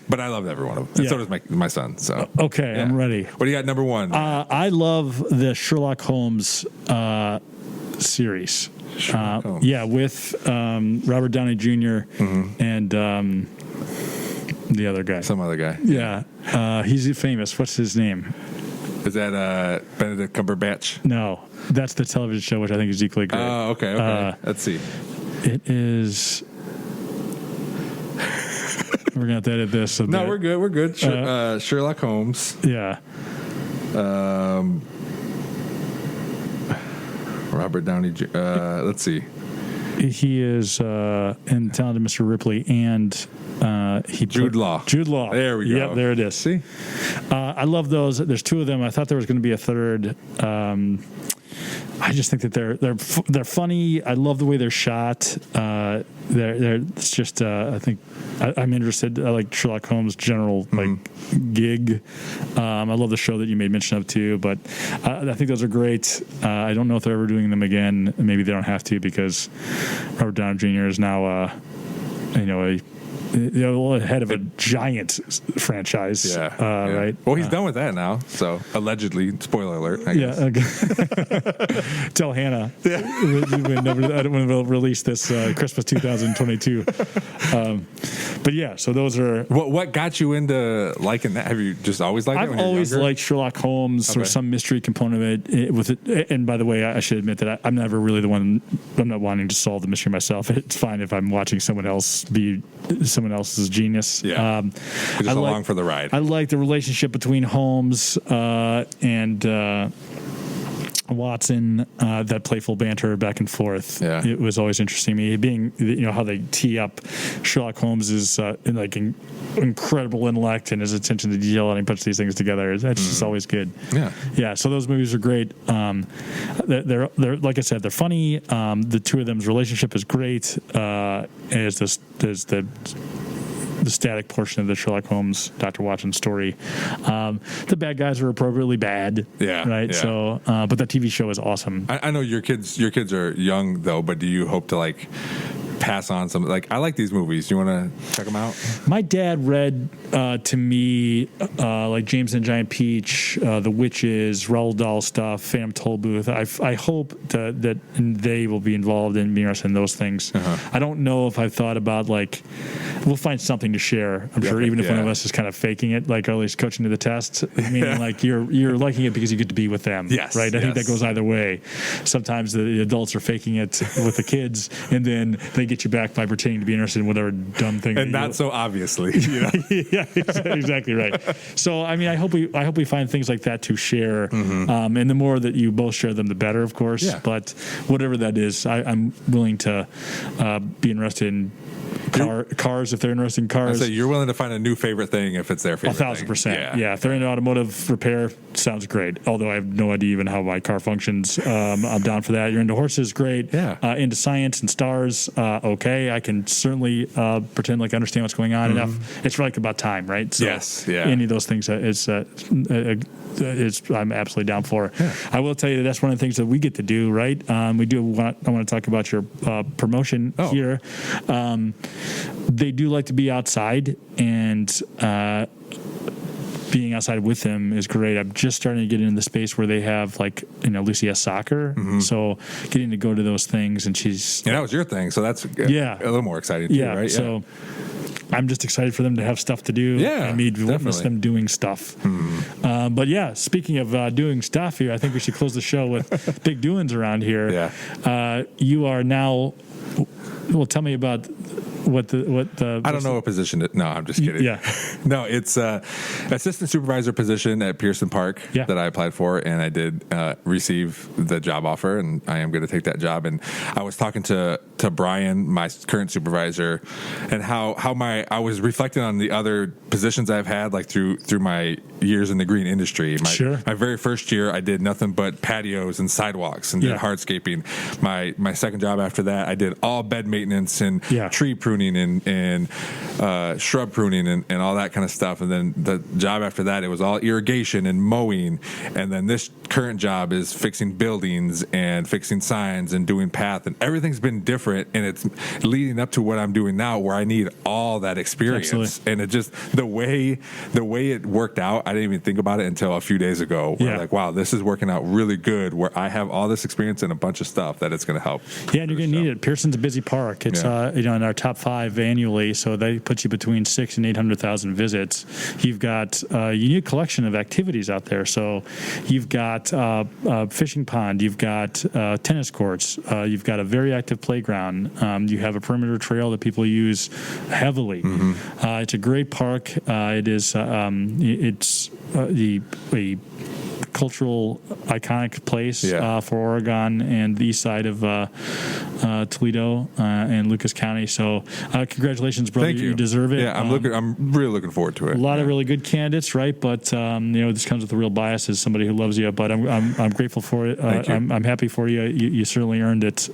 but I loved every one of them. And so does my son. So okay, yeah. I'm ready. What do you got? Number 1. I love the Sherlock Holmes series. Sherlock Holmes. Yeah, with Robert Downey Jr. and the other guy. Some other guy. Yeah. He's famous. What's his name? Is that Benedict Cumberbatch? No, that's the television show, which I think is equally great. Oh, okay. Let's see. It is. We're gonna have to edit this. No, we're good. We're good. Sherlock Holmes. Yeah. Robert Downey. Let's see. He is in Talented Mr. Ripley, and Jude Law. Jude Law. There we go. Yep, there it is. See, I love those. There's 2 of them. I thought there was going to be a third. I just think that they're funny. I love the way they're shot. It's just I think I'm interested. I like Sherlock Holmes' general gig. I love the show that you made mention of too. But I think those are great. I don't know if they're ever doing them again. Maybe they don't have to because Robert Downey Jr. is now head of a giant franchise. Yeah. Right. Well, he's done with that now. So allegedly, spoiler alert. I guess. Okay. Tell Hannah. Yeah. When we'll release this Christmas 2022. But yeah, so those are. What got you into liking that? Have you just always liked it? I've always liked Sherlock Holmes or some mystery component of it. With it. And by the way, I should admit that I'm never really the one. I'm not wanting to solve the mystery myself. It's fine if I'm watching someone else be someone else's genius. Yeah. Just along for the ride. I like the relationship between Holmes and Watson, that playful banter back and forth. Yeah. It was always interesting to me. Being, how they tee up Sherlock Holmes' incredible intellect and his attention to detail, and he puts these things together. That's just always good. Yeah. Yeah. So those movies are great. They're like I said, they're funny. The 2 of them's relationship is great. There's the static portion of the Sherlock Holmes Dr. Watson story. The bad guys are appropriately bad. Yeah. Right. Yeah. So, but the TV show is awesome. I know your kids are young though, but do you hope to pass on some? I like these movies. Do you want to check them out? My dad read to me James and the Giant Peach, The Witches, Roald Dahl stuff, Phantom Tollbooth. I hope that they will be involved and be interested in those things. Uh-huh. I don't know if I've thought about we'll find something to share. I'm sure even if one of us is kind of faking it, or at least coaching to the test, meaning you're liking it because you get to be with them. Yes. Right. I think that goes either way. Sometimes the adults are faking it with the kids, and then they get you back by pretending to be interested in whatever dumb thing. And not so obviously. Yeah, exactly right. So I hope we find things like that to share, and the more that you both share them, the better, of course. Yeah. But whatever that is, I'm willing to be interested in cars if they're interested in cars. So you're willing to find a new favorite thing if it's their favorite 1,000%. Yeah, if they're into automotive repair, sounds great. Although I have no idea even how my car functions. I'm down for that. You're into horses, great. Yeah. Into science and stars, okay. I can certainly pretend like I understand what's going on enough. It's about time, right? So yes. Yeah. Any of those things I'm absolutely down for. Yeah. I will tell you that's one of the things that we get to do, right? I want to talk about your promotion here. They do like to be outside, and being outside with them is great. I'm just starting to get into the space where they have Lucy has soccer, so getting to go to those things, and that was your thing, so that's a little more exciting too, right? So I'm just excited for them to have stuff to do. Yeah, me to witness them doing stuff. But yeah, speaking of doing stuff here, I think we should close the show with big doings around here. Yeah. You are now. Well, tell me about what the I don't know what position it. No, I'm just kidding. Yeah. No, it's assistant supervisor position at Pearson Park that I applied for, and I did receive the job offer, and I am going to take that job. And I was talking to Brian, my current supervisor, and how I was reflecting on the other positions I've had, like through my years in the green industry. My very first year, I did nothing but patios and sidewalks and did hardscaping. My second job after that, I did all bed maintenance and tree pruning and shrub pruning and all that kind of stuff. And then the job after that, it was all irrigation and mowing. And then this current job is fixing buildings and fixing signs and doing path, and everything's been different, and it's leading up to what I'm doing now, where I need all that experience. Absolutely. And it just the way it worked out, I didn't even think about it until a few days ago. Where like, wow, this is working out really good, where I have all this experience and a bunch of stuff that it's going to help. Yeah, and you're going to need it. Pearson's a busy park. It's in our top 5 annually, so they put you between 600,000 and 800,000 visits. You've got a unique collection of activities out there. So you've got fishing pond, you've got tennis courts, you've got a very active playground, you have a perimeter trail that people use heavily. It's a great park. It's a cultural iconic place for Oregon and the east side of Toledo and Lucas County. So congratulations, brother. Thank you. You deserve it. Yeah, I'm really looking forward to it. A lot of really good candidates, right? But this comes with a real bias as somebody who loves you. But I'm grateful for it. I'm happy for you. You certainly earned it.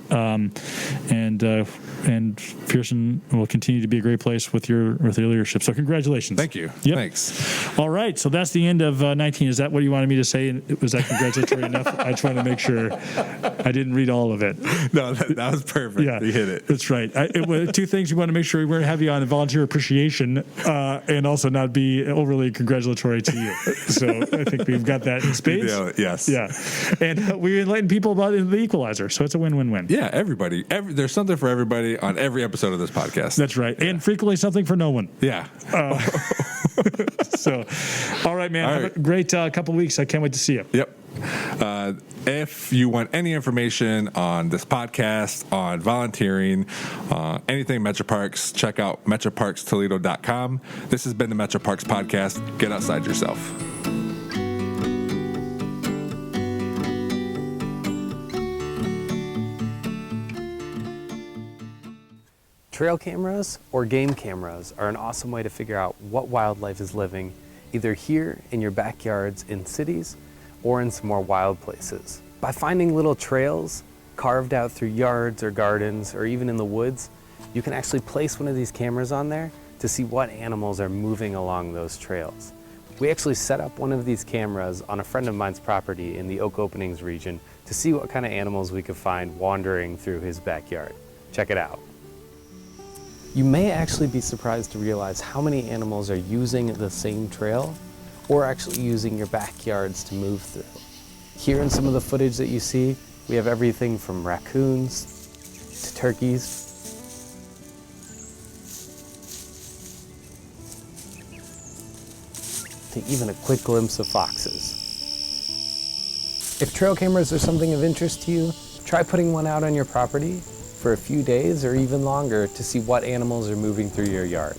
And Pearson will continue to be a great place with your leadership. So congratulations. Thank you. Yep. Thanks. All right. So that's the end of 19. Is that what you wanted me to say? Was that congratulatory enough? I just wanted to make sure I didn't read all of it. No, that was perfect. Yeah, you hit it. That's right. Two things we want to make sure we weren't heavy on: volunteer appreciation and also not be overly congratulatory to you. So I think we've got that in spades. Yes. Yeah. And we enlighten people about the equalizer. So it's a win-win-win. Yeah, everybody. There's something for everybody on every episode of this podcast. That's right. Yeah. And frequently something for no one. Yeah. So, all right, man. Have a great couple weeks. I can't wait to see you. Yep. If you want any information on this podcast, on volunteering, anything Metroparks, check out metroparkstoledo.com. This has been the Metroparks Podcast. Get outside yourself. Trail cameras or game cameras are an awesome way to figure out what wildlife is living either here in your backyards in cities or in some more wild places. By finding little trails carved out through yards or gardens or even in the woods, you can actually place one of these cameras on there to see what animals are moving along those trails. We actually set up one of these cameras on a friend of mine's property in the Oak Openings region to see what kind of animals we could find wandering through his backyard. Check it out. You may actually be surprised to realize how many animals are using the same trail or actually using your backyards to move through. Here in some of the footage that you see, we have everything from raccoons to turkeys to even a quick glimpse of foxes. If trail cameras are something of interest to you, try putting one out on your property for a few days or even longer to see what animals are moving through your yard.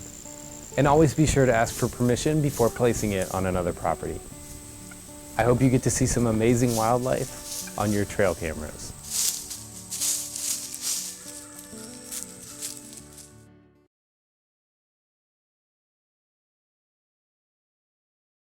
And always be sure to ask for permission before placing it on another property. I hope you get to see some amazing wildlife on your trail cameras.